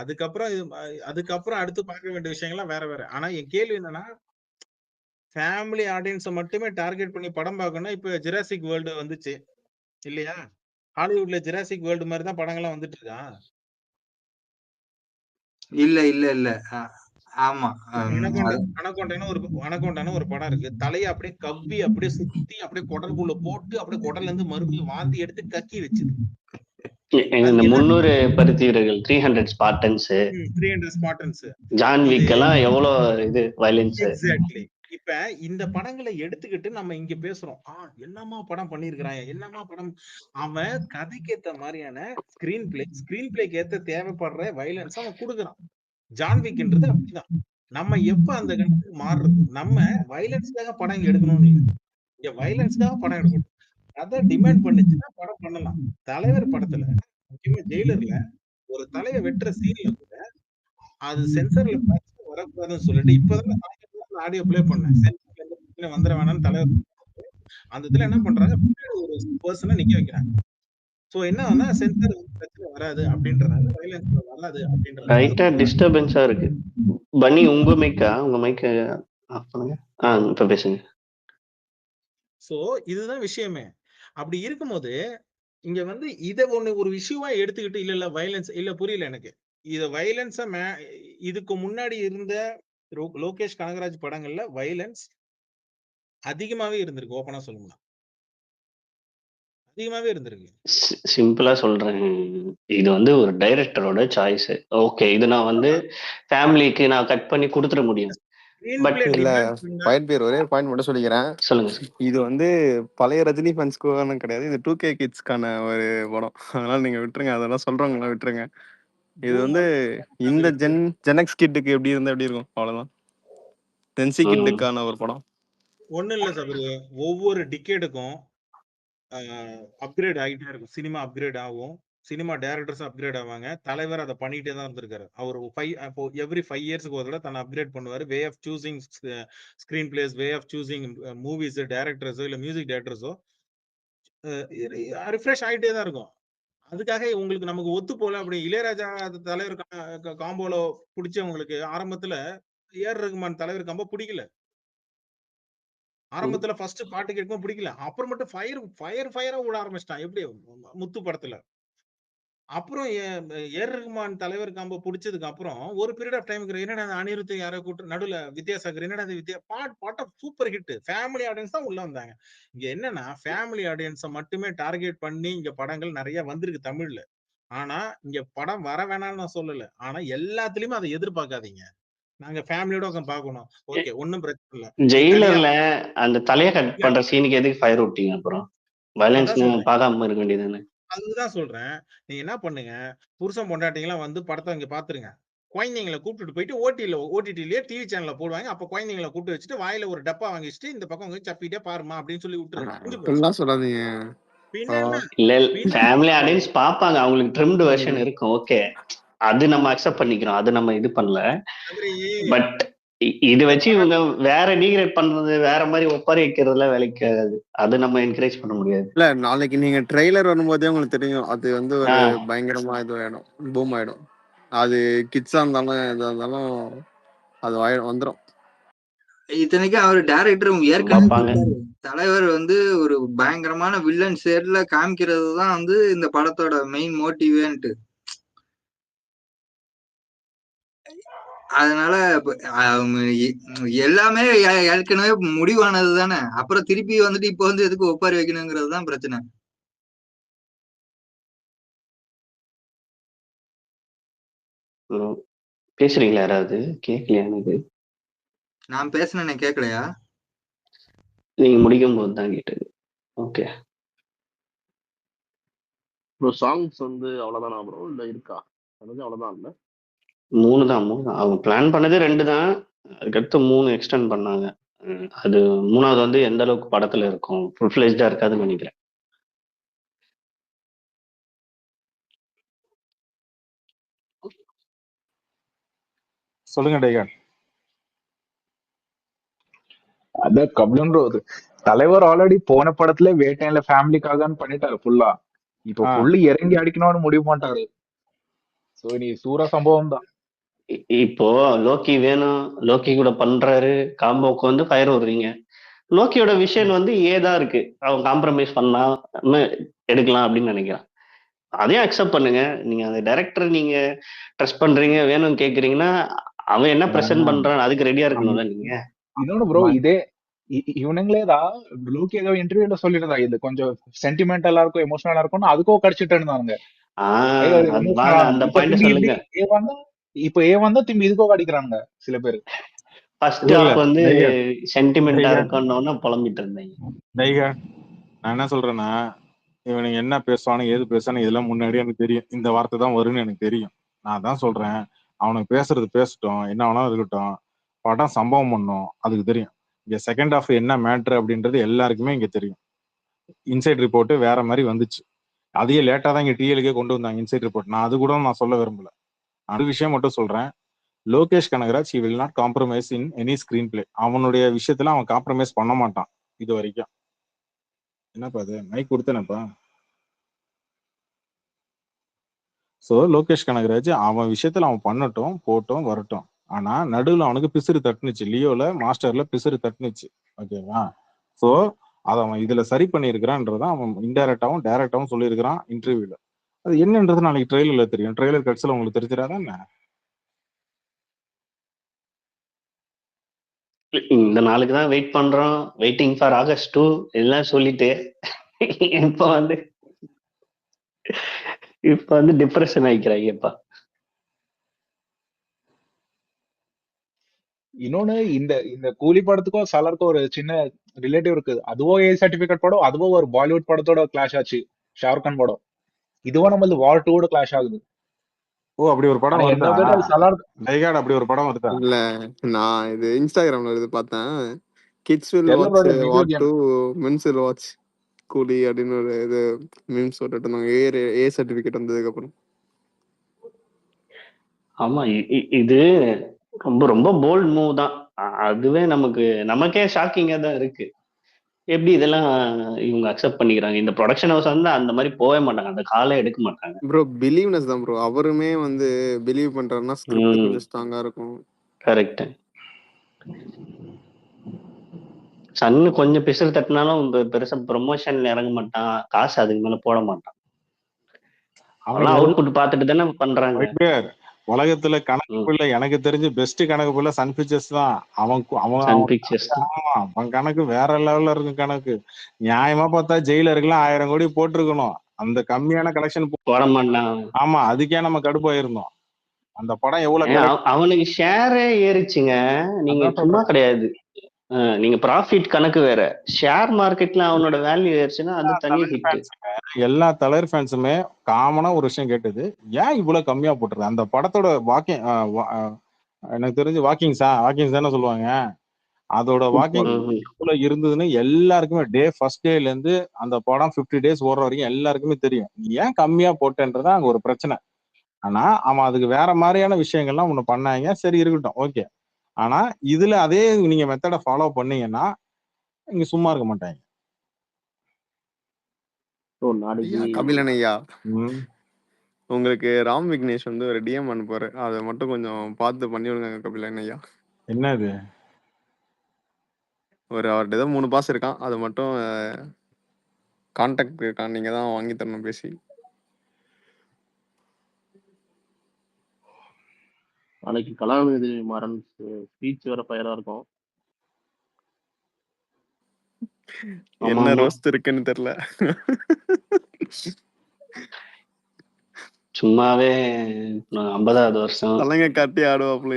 அதுக்கப்புறம் அடுத்து பார்க்க வேண்டிய விஷயங்கள்லாம் வேற வேற. ஆனா என் கேள்வி என்னன்னா, ஃபேமிலி ஆடியன்ஸை மட்டுமே டார்கெட் பண்ணி படம் பார்க்கணும்னா இப்ப ஜுராசிக் வேர்ல்டு வந்துச்சு இல்லையா? ஹாலிவுட்ல ஜுராசிக் வேர்ல்டு மாதிரி தான் படங்கள்லாம் வந்துட்டு இருக்கா? இல்ல இல்ல இல்ல ஆமா. அனகொண்டான்னு ஒரு படம் இருக்கு. தலையை அப்படியே கவ்வி அப்படியே சுத்தி அப்படியே குடலுக்குள்ள போட்டு அப்படியே குடல்ல இருந்து மறுபடியும் வாந்தி எடுத்து கக்கி வச்சுது. இந்த அதுக்கு என்ன 300 பருத்தி வீரர்கள், 300 ஸ்பார்டன்ஸ், 300 ஸ்பார்டன்ஸ், ஜான் இது விக் எல்லாம் எவ்வளவு இது வயலன்ஸ். எக்ஸாக்ட்லி. இப்ப இந்த படங்களை எடுத்துக்கிட்டு நம்ம இங்க பேசுறோம். என்னமா படம் பண்ணிருக்கிறான், என்னமா படம். அவன் கதைக்கு ஏத்த மாதிரியான ஸ்கிரீன் பிளேக்கு ஏத்த தேவைப்படுற வயலன்ஸ் அவன் கொடுக்குறான். ஜான் விக்ன்றது அப்படிதான். நம்ம எப்ப அந்த கணக்கு மாறுறது? நம்ம வயலன்ஸ்க்காக படம் எடுக்கணும்னு இல்லை, இங்க வயலன்ஸ்க்காக படம் எடுக்கணும். கதை டிமாண்ட் பண்ணுச்சுன்னா படம் பண்ணலாம். தலைவர் படத்துல, முக்கியமா ஜெயிலர்ல ஒரு தலையை வெட்டுற சீன்ல கூட அது சென்சர்ல வரக்கூடாதுன்னு சொல்லிட்டு இப்பதான் ஆடியோ பிளே பண்ணேன். சென்சர்ல வந்துட வேணாம்னு தலைவர் அந்த இதுல என்ன பண்றாங்க, ஒரு பர்சனை நிக்க வைக்கிறாங்க. சோ என்ன சென்சர் பிரச்சனை வராது அப்படின்றனால வயலன்ஸ்ல வராது அப்படின்றது. ரைட்டா டிஸ்டர்பன்ஸா இருக்கு. பனி உங்க மைக்க ஆஃப் பண்ணுங்க. இப்ப பேசுங்க. சோ இதுதான் விஷயமே. அப்படி இருக்கும்போது இங்க வந்து இத ஒரு விஷயமா எடுத்துக்கிட்டு இல்ல வயலன்ஸ் இல்ல புரியல எனக்கு. இத வயலன்ஸா இதுக்கு முன்னாடி இருந்த லோகேஷ் கனகராஜ் படங்கள்ல வயலன்ஸ் அதிகமாவே இருந்திருக்கு. ஓப்பனா சொல்லணும்னா அதிகமாவே இருந்திருக்கு. சிம்பிளா சொல்றேன், இது வந்து ஒரு டைரக்டரோட சாய்ஸ். ஓகே, இது நான் வந்து ஃபேமிலிக்கு நான் கட் பண்ணி கொடுத்துட முடியும். பட் இல்ல பாயிண்ட் பேர் ஒரே பாயிண்ட் மட்டும் சொல்லிக்கிறேன். சொல்லுங்க. இது வந்து பழைய ரஜினி ஃபேன்ஸ்க்கு கிடையாது, இது 2K கிட்ஸ்க்கான ஒரு படம். அதனால நீங்க விட்டுருங்க, அதெல்லாம் சொல்றவங்கள விட்டுருங்க. இது வந்து இந்த ஜெனக்ஸ் கிட்டுக்கு எப்படி இருந்தா எப்படி இருக்கும், அவ்வளவுதான். ஜென்சி கிட்டுக்கான ஒரு படம். ஒண்ணு இல்ல சபரி, ஒவ்வொரு டிகேடுக்கும் அப்கிரேட் ஆகிட்டே இருக்கும். சினிமா அப்கிரேட் ஆகும், சினிமா டைரக்டர்ஸ் அப்கிரேட் ஆவாங்க. தலைவர் அதை பண்ணிட்டே தான் இருந்திருக்காரு. அவர் எவ்ரி 5 இயர்ஸ்க்கு ஒரு தடவை தன்னை அப்கிரேட் பண்ணுவாரு. Way of choosing screenplays, way of choosing movies, டைரக்டர்ஸோ இல்ல மியூசிக் டைரக்டர்ஸோ ரிஃப்ரெஷ் ஆகிட்டே தான் இருக்கும். அதுக்காக உங்களுக்கு நமக்கு ஒத்து போல அப்படி இளையராஜா தலைவர் காம்போல பிடிச்சவங்களுக்கு ஆரம்பத்துல ஏஆர் ரகுமான் தலைவர் காம்போ பிடிக்கல. ஆரம்பத்துல ஃபர்ஸ்ட் பாட்டு கேட்கும் பிடிக்கல. அப்புறம் மட்டும் ஃபயரா விட ஆரம்பிச்சிட்டான். எப்படி முத்து படத்துல. அப்புறம் ஏஆர் ரகுமான் தலைவர் காம்போ பிடிச்சதுக்கு அப்புறம் ஒரு பீரியட் ஆஃப் டைம் என்னடா அனிருத் யாரோ கூட்டு நடுவுல வித்யாசாகர், என்னடா பாட்டு சூப்பர் ஹிட். ஃபேமிலி ஆடியன்ஸ் தான் உள்ள வந்தாங்க. இங்க என்னன்னா ஃபேமிலி ஆடியன்ஸை மட்டுமே டார்கெட் பண்ணி இங்க படங்கள் நிறைய வந்திருக்கு தமிழ்ல. ஆனா இங்க படம் வர வேணாம்னு நான் சொல்லல. ஆனா எல்லாத்துலயுமே அதை எதிர்பார்க்காதீங்க. நாங்க ஃபேமிலியோட உட்காந்து பார்க்கணும். ஓகே, ஒண்ணும் பிரச்சனை இல்ல. ஜெயிலர்ல அந்த தலைய கட் பண்ற சீனுக்கு எதுக்கு ஃபயர் விட்டீங்க? அப்புறம் வயலன்ஸ் பார்க்காம இருக்க வேண்டியதானே? அதுதான் சொல்றேன். நீங்க என்ன பண்ணுங்க, புருஷன் பொண்டாட்டிங்கலாம் வந்து படத்தை இங்க பாத்துருங்க. குழந்தைங்களை கூப்பிட்டு போயிட்டு ஓடிடிலயே டிவி சேனல்ல போடுவாங்க. அப்ப குழந்தைங்களை கூப்பிட்டு வச்சுட்டு வாயில ஒரு டப்பா வாங்கி வச்சுட்டு இந்த பக்கம் வந்து சப்பிட்டே பாருமா அப்படின்னு சொல்லி விட்டுருங்க. சொல்லாதீங்க. இல்ல, ஃபேமிலி ஆடியன்ஸ் பாப்பாங்க, அவங்களுக்கு ட்ரிம்டு வெர்ஷன் இருக்கும். ஓகே, அது நம்ம அக்செப்ட் பண்ணிக்கிறோம், அது நம்ம இது பண்ணல. பட் இது வச்சு இவங்க வேற டீக்ரேட் பண்றது, வேற மாதிரி ஒப்பாரி வைக்கிறதுல வேலைக்கு ஆகாது. அது நம்ம என்கரேஜ் பண்ண முடியாது. இல்ல, நாளைக்கு நீங்க ட்ரெய்லர் வரும்போதே உங்களுக்கு தெரியும், அது வந்து ஒரு பயங்கரமா இது ஆயிடும், பூம் ஆயிடும். அது கிட்ஸா இருந்தாலும் எதா இருந்தாலும் அது வந்துடும். இத்தனைக்கும் அவர் டைரக்டர் ஏற்கனவே தலைவர் வந்து ஒரு பயங்கரமான வில்லன் ஷேட்ல காமிக்கிறது தான் வந்து இந்த படத்தோட மெயின் மோட்டிவேன்ட்டு. அதனால எல்லாமே ஏற்கனவே முடிவானது தானே. அப்புறம் திருப்பி வந்துட்டு இப்ப வந்து எதுக்கு ஒப்பாரி வைக்கணுங்கிறது தான் பிரச்சனை. பேசுறீங்களா யாராவது? கேட்கலையா எனக்கு? நான் பேசினேன் கேட்கலையா? நீங்க முடிக்கும் போது தான் கேட்டது. ஓகே ப்ரோ சாங்ஸ் வந்து அவ்வளவுதானா ப்ரோ இல்ல இருக்கா? அவ்வளவுதான் இல்ல 3 தான். அவங்க பிளான் பண்ணது 2 தான். அதுக்கடுத்து 3 எக்ஸ்டெண்ட் பண்ணாங்க. அது 3வது வந்து எந்த அளவுக்கு படத்துல இருக்கும், ஃபுல் ஃபிளெஜ்டா இருக்காதுன்னு நினைக்கிறேன். சொல்லுங்க டைகர். அதான் கபிலன் ப்ரோ, தலைவர் ஆல்ரெடி போன படத்துல வேட்டையில ஃபேமிலிக்காகன்னு பண்ணிட்டாரு ஃபுல்லா. இப்ப ஃபுல்லு இறங்கி அடிக்கணும்னு முடிவு பண்ணிட்டாரு. சோ நீ சூர சம்பவம் தான். இப்போ லோக்கி வேணும், லோக்கி கூட பண்றாரு, காம்போக்கு வந்து ஃபயர் விடுறீங்க. லோக்கியோட விஷயம் வந்து ஏதா இருக்கு, அவன் காம்ப்ரமைஸ் பண்ணா எடுக்கலாம் அப்படின்னு நினைக்கிறான். அதையும் அக்செப்ட் பண்ணுங்க. நீங்க அந்த டைரக்டர் நீங்க ட்ரஸ்ட் பண்றீங்க, வேணும்னு கேக்குறீங்கன்னா அவன் என்ன பிரசன்ட் பண்றான் அதுக்கு ரெடியா இருக்கணும்ல நீங்க. இன்னொன்னு ப்ரோ, இதே இவனுங்களேதான் லோக்கி ஏதோ இன்டர்வியூல சொல்லிருந்தா இது கொஞ்சம் சென்டிமெண்டலா இருக்கும், எமோஷனலா இருக்கும்னு அதுக்கும் கடிச்சிட்டு இருந்தாங்க. அந்த இப்ப பாயிண்ட் திரும்பி சொல்லுங்க. இப்ப வந்தா திரும்பி இதுக்கோ அடிக்கிறாங்க சில பேர். ஃபர்ஸ்ட் ஹாஃப் வந்து சென்டிமெண்டா இருக்கும்னு புலம்பிட்டு இருந்தீங்க. டைகர், நான் என்ன சொல்றேன்னா, இவனுங்க என்ன பேசுவானு ஏது பேசுவானு இதெல்லாம் முன்னாடியே எனக்கு தெரியும். இந்த வார்த்தை தான் வரும்னு எனக்கு தெரியும். நான் தான் சொல்றேன், அவனுக்கு பேசுறது பேசட்டும், என்ன வேணாலும் இருக்கட்டும், படம் சம்பவம் பண்ணும், அதுக்கு தெரியும். இங்க செகண்ட் ஹாஃப் என்ன மேட்ரு அப்படின்றது எல்லாருக்குமே இங்க தெரியும். இன்சைட் ரிப்போர்ட் வேற மாதிரி வந்துச்சு. அதையே லேட்டா தான் இங்க டிஎலுக்கே கொண்டு வந்தாங்க இன்சைட் ரிப்போர்ட். நான் அது கூட நான் சொல்ல விரும்பல. அது விஷயம் மட்டும் சொல்றேன். Lokesh Kanagaraj he will not compromise in any screen play. அவனுடைய விஷயத்துல அவன் காம்ப்ரமைஸ் பண்ண மாட்டான் இது வரைக்கும். என்னப்பா அது மைக் கொடுத்தேனப்பா. ஸோ லோகேஷ் கனகராஜ் அவன் விஷயத்துல அவன் பண்ணட்டும், போட்டும், வரட்டும். ஆனா நடுவில் அவனுக்கு பிசுறு தட்டுனுச்சு, லியோல மாஸ்டர்ல பிசுறு தட்டுனுச்சு. ஓகேவா? ஸோ அதை அவன் இதுல சரி பண்ணியிருக்கிறான்றதான் அவன் இன்டைரக்டாவும் டைரக்டாவும் சொல்லியிருக்கிறான் இன்டர்வியூல. அது என்னன்றது நாளைக்கு ட்ரெயிலர்ல தெரியும். ட்ரெய்லர் கட்ஸ்ல உங்களுக்கு தெரிஞ்சிடாதான் என்ன? இந்த நாளுக்கு தான் வெயிட் பண்றோம், வெயிட்டிங் ஃபார் ஆகஸ்ட் 2 எல்லாம் சொல்லிட்டு இப்ப வந்து டிப்ரெஷன் ஆயிக்கிறாங்கப்பா. இன்னொன்னு, இந்த கூலி படத்துக்கும் சலருக்கும் ஒரு சின்ன ரிலேட்டிவ் இருக்கு. அதுவோ ஏ சர்டிபிகேட் படம், அதுவோ ஒரு பாலிவுட் படத்தோட கிளாஷ் ஆச்சு, ஷாருக் கான் படம். இதுவும் நம்மளது வார் 2 கிளாஷ் ஆகுது. ஓ அப்படி ஒரு படம் என்ன வருதா? கேட்டா சலார் டைகார்ட் அப்படி ஒரு படம் வருதா? இல்ல, நான் இது இன்ஸ்டாகிராம்ல இது பார்த்தேன். கிட்ஸ் வில் தெரியல watch bro, video what game. To mens will watch Coolie அப்படின்னு ஒரு இது மீம்ஸ் போட்டுட்டு இருந்தாங்க. ஏ சர்டிபிகேட் வந்ததுக்கு அப்புறம். ஆமா, இது ரொம்ப ரொம்ப போல்ட் மூவ் தான். அதுவே நமக்கே ஷாக்கிங்கா தான் இருக்கு. எப்படி இதெல்லாம் இவங்க அக்செப்ட் பண்ணிக்கிறாங்க? இந்த ப்ரொடக்ஷன் ஹவுஸ் வந்து அந்த மாதிரி போவே மாட்டாங்க, அந்த காலே எடுக்க மாட்டாங்க. ப்ரோ பிலீவ்னஸ் தான் ப்ரோ. அவருமே வந்து பிலீவ் பண்றாருன்னா ஸ்கிரிப்ட் கொஞ்சம் ஸ்ட்ராங்கா இருக்கும். கரெக்ட். சன்னு கொஞ்சம் பிசுறு தட்டினாலும் பெருசா ப்ரொமோஷன்ல இறங்க மாட்டான், காசு அதுக்கு மேல போட மாட்டான். அவெல்லாம் அவுட்புட் பார்த்துட்டு தானே பண்றாங்க. உலகத்துல கணக்கு பிள்ளை எனக்கு தெரிஞ்சு பெஸ்ட் கணக்கு பிள்ளை சன் பிக்சர்ஸ் தான். அவன் கணக்கு வேற லெவல்ல இருக்கும் கணக்கு. நியாயமா பார்த்தா ஜெயிலருக்குலாம் 1000 கோடி போட்டிருக்கணும், அந்த கம்மியான கலெக்ஷன் போட மாட்டான். ஆமா, அதுக்கே நம்ம கடுப்பாயிருந்தோம். அந்த படம் எவ்வளவு அவனுக்கு ஷேரே ஏறிச்சுங்க. நீங்க சும்மா கிடையாது, நீங்க ப்ராஃபிட் கணக்கு வேற, ஷேர் மார்க்கெட்ல அவனோட வேல்யூ ஏறிச்சுன்னா அது தனி ஹிட். எல்லா தலைவர் ஃபேன்ஸுமே காமனா ஒரு விஷயம் கேட்டது, ஏன் இவ்வளவு கம்மியா போட்டுருது அந்த படத்தோட வாக்கிங். எனக்கு தெரிஞ்சு வாக்கிங்ஸ் தானே சொல்லுவாங்க. அதோட வாக்கிங் இருந்ததுன்னு எல்லாருக்குமே ஃபர்ஸ்ட் டேல இருந்து அந்த படம் 50 days ஓடுற வரைக்கும் எல்லாருக்குமே தெரியும். ஏன் கம்மியா போட்டேன்றதான் அங்க ஒரு பிரச்சனை. ஆனா அவன் அதுக்கு வேற மாதிரியான விஷயங்கள்லாம் ஒண்ணு பண்ணாங்க, சரி இருக்கட்டும், ஓகே. ஆனா இதுல அதே நீங்க மெத்தட ஃபாலோ பண்ணீங்கன்னா இங்க சும்மா இருக்க மாட்டாங்க. கபிலன் ஐயா, உங்களுக்கு ராம் விக்னேஷ் வந்து ஒரு டிஎம் அனுப்புவாரு, அதை மட்டும் கொஞ்சம் பார்த்து பண்ணி விடுங்க கபிலன் ஐயா. என்னது? அவர்கிட்ட ஏதோ 3 பாஸ் இருக்கான், அதை மட்டும் கான்டாக்ட் இருக்கான், நீங்க தான் வாங்கி தரணும் பேசி. நாளைக்கு கலாநிதி மாறன் ஸ்பீச் வேற ஃபயரா இருக்கும். ஆமா என்ன ஆமா ரோஸ்ட் இருக்குன்னு தெரியல. சும்மாவே 50வது வருஷம். தலைங்க காட்டி ஆடுவாப்ல.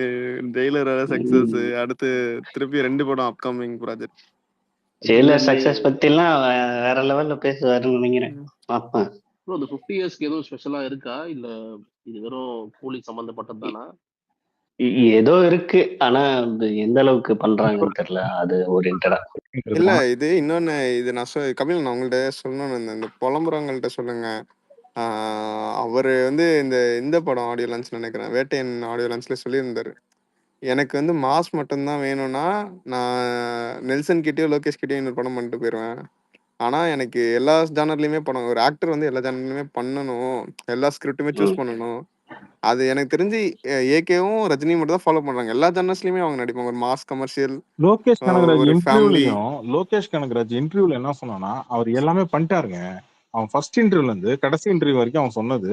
ஜெயிலர் வேற சக்சஸ். அடுத்து திருப்பி 2 படம் அப்கமிங் ப்ராஜெக்ட். ஜெயிலர் சக்சஸ் பத்திலாம் வேற லெவல்ல பேசுவாருன்னு நினைக்கிறேன். பார்ப்பேன். ப்ரோ இந்த 50 இயர்ஸ்க்கு எதுவும் ஸ்பெஷலா இருக்கா இல்ல இது வெறும் கூலி சம்பந்தப்பட்டது தானா? ஏதோ இருக்கு, ஆனா அது எந்த அளவுக்கு பண்றாங்கன்னு தெரியல. அது ஓரியன்டா. இல்ல இது இன்னொன்னு, இது நான் கபில் நான் உங்கள்ட்ட சொல்லணும்னு இருந்தேன். இந்த புலம்புறவங்கள்ட்ட சொல்லுங்க. அவரு வந்து இந்த படம் ஆடியோ லான்ச் நினைக்கிறேன், வேட்டையன் ஆடியோ லான்ச்ல சொல்லியிருந்தாரு, எனக்கு வந்து மாஸ் மட்டும்தான் வேணும்னா நான் நெல்சன் கிட்டயோ லோகேஷ் கிட்டயோ இன்னொரு படம் பண்ணிட்டு போயிடுவேன். ஆனா எனக்கு எல்லா ஜானர்லயுமே படம், ஒரு ஆக்டர் வந்து எல்லா ஜானர்லயுமே பண்ணணும், எல்லா ஸ்கிரிப்டுமே சூஸ் பண்ணணும். அது எனக்கு தெரிஞ்சு ஏகேவும் ரஜினி மட்டும் தான் ஃபாலோ பண்றாங்க. எல்லா ஜானர்ஸ்லயுமே அவங்க நடிப்பாங்க. ஒரு மாஸ் கமர்ஷியல், லோகேஷ் கனகராஜ் ஒரு ஃபேமிலி. லோகேஷ் கனகராஜ் இன்டர்வியூல என்ன சொன்னான்னா, அவர் எல்லாமே பண்ணிட்டாருங்க. அவன் ஃபர்ஸ்ட் இன்டர்வியூல இருந்து கடைசி இன்டர்வியூ வரைக்கும் அவன் சொன்னது,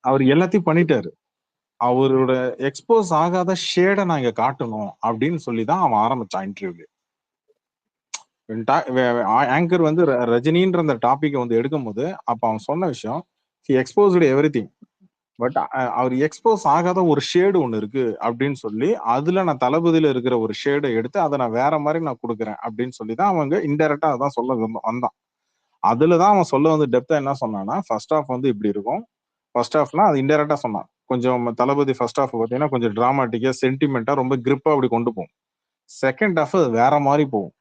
அவர் எல்லாத்தையும் பண்ணிட்டாரு. அவரோட எக்ஸ்போஸ் ஆகாத ஷேடை நான் இங்க காட்டணும் அப்படின்னு சொல்லிதான் அவன் ஆரம்பிச்சான் இன்டர்வியூல. ஆங்கர் வந்து ரஜினின்ற அந்த டாபிக்கை வந்து எடுக்கும் போது அப்ப அவன் சொன்ன விஷயம், எக்ஸ்போஸ்டு எவ்ரிதிங், பட் அவர் எக்ஸ்போஸ் ஆகாத ஒரு ஷேடு ஒண்ணு இருக்கு அப்படின்னு சொல்லி, அதுல நான் தளபதியில இருக்கிற ஒரு ஷேடை எடுத்து அதை நான் வேற மாதிரி நான் கொடுக்குறேன் அப்படின்னு சொல்லிதான் அவங்க இன்டெரக்டா அதான் சொல்ல வந்தான். அதுலதான் அவன் சொல்ல வந்து டெப்தா என்ன சொன்னான்னா, ஃபர்ஸ்ட் ஹாஃப் வந்து இப்படி இருக்கும். ஃபர்ஸ்ட் ஹாஃப்னா அது இன்டெரக்டா சொன்னான். கொஞ்சம் தளபதி ஃபர்ஸ்ட் ஹாஃப் பாத்தீங்கன்னா கொஞ்சம் டிராமாட்டிக்கா சென்டிமெண்டா ரொம்ப கிரிப்பா அப்படி கொண்டு போகும். செகண்ட் ஹாஃப் வேற மாதிரி போகும்.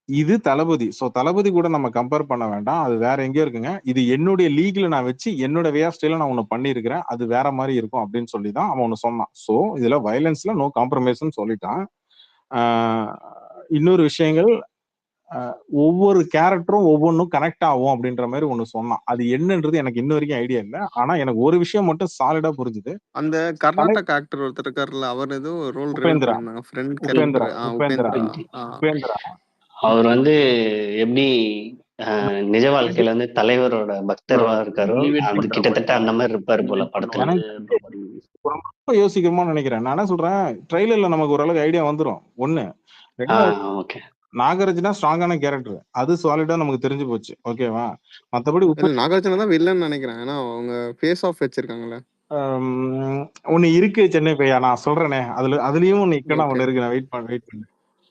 இது தளபதி. சோ தளபதி கூட நம்ம கம்பேர் பண்ண வேண்டாம், அது வேற எங்கேயோ இருக்குங்க. இது என்னுடைய லீக்ல நான் வச்சு என்னோட வே ஆஃப் ஸ்டைல நான் ஒண்ணு பண்ணிருக்கிறேன், அது வேற மாதிரி இருக்கும் அப்படின்னு சொல்லிதான் அவன் ஒண்ணு சொன்னான். சோ இதுல வயலன்ஸ்ல நோ காம்ப்ரமைஸ்ன்னு சொல்லிட்டான். இன்னொரு விஷயங்கள், ஒவ்வொரு கேரக்டரும் ஒவ்வொன்றும் கனெக்ட் ஆகும் அப்படின்ற மாதிரி ஒண்ணு சொன்னான். அது என்னன்றது எனக்கு இன்ன வரைக்கும் ஐடியா இல்ல. ஆனா எனக்கு ஒரு விஷயம் மட்டும் சாலிடா புரிஞ்சுது. அந்த கர்நாடக ஆக்டர் ஒருத்தர் இருக்காருல்ல, அவர் ஏதோ ரோல் உபேந்திரா பண்ணாங்க, ஃப்ரெண்ட் உபேந்திரா கேரக்டர். உபேந்திரா உபேந்திரா அவர் வந்து எப்படி நிஜ வாழ்க்கையில வந்து தலைவரோட பக்தர்வா இருக்காரோ, அது கிட்டத்தட்ட அந்த மாதிரி இருப்பாரு போல படத்துல. ரொம்ப யோசிக்கிறோமா நினைக்கிறேன். நான் என்ன சொல்றேன், ட்ரெய்லர்ல நமக்கு ஓரளவுக்கு ஐடியா வந்துரும். ஒண்ணு, ஓகே, நாகார்ஜுனா ஸ்ட்ராங்கான கேரக்டர், அது சாலிடா நமக்கு தெரிஞ்சு போச்சு. ஓகேவா? மத்தபடி நாகார்ஜுனா தான் வில்லன் நினைக்கிறேன். ஏன்னா அவங்க ஃபேஸ் ஆஃப் வச்சிருக்காங்கல்ல. ஒண்ணு இருக்கு சென்னை பையா, நான் சொல்றேனே, அதுலயும் ஒண்ணு இக்கனா ஒண்ணு இருக்கு. நான் வெயிட் பண்ணு.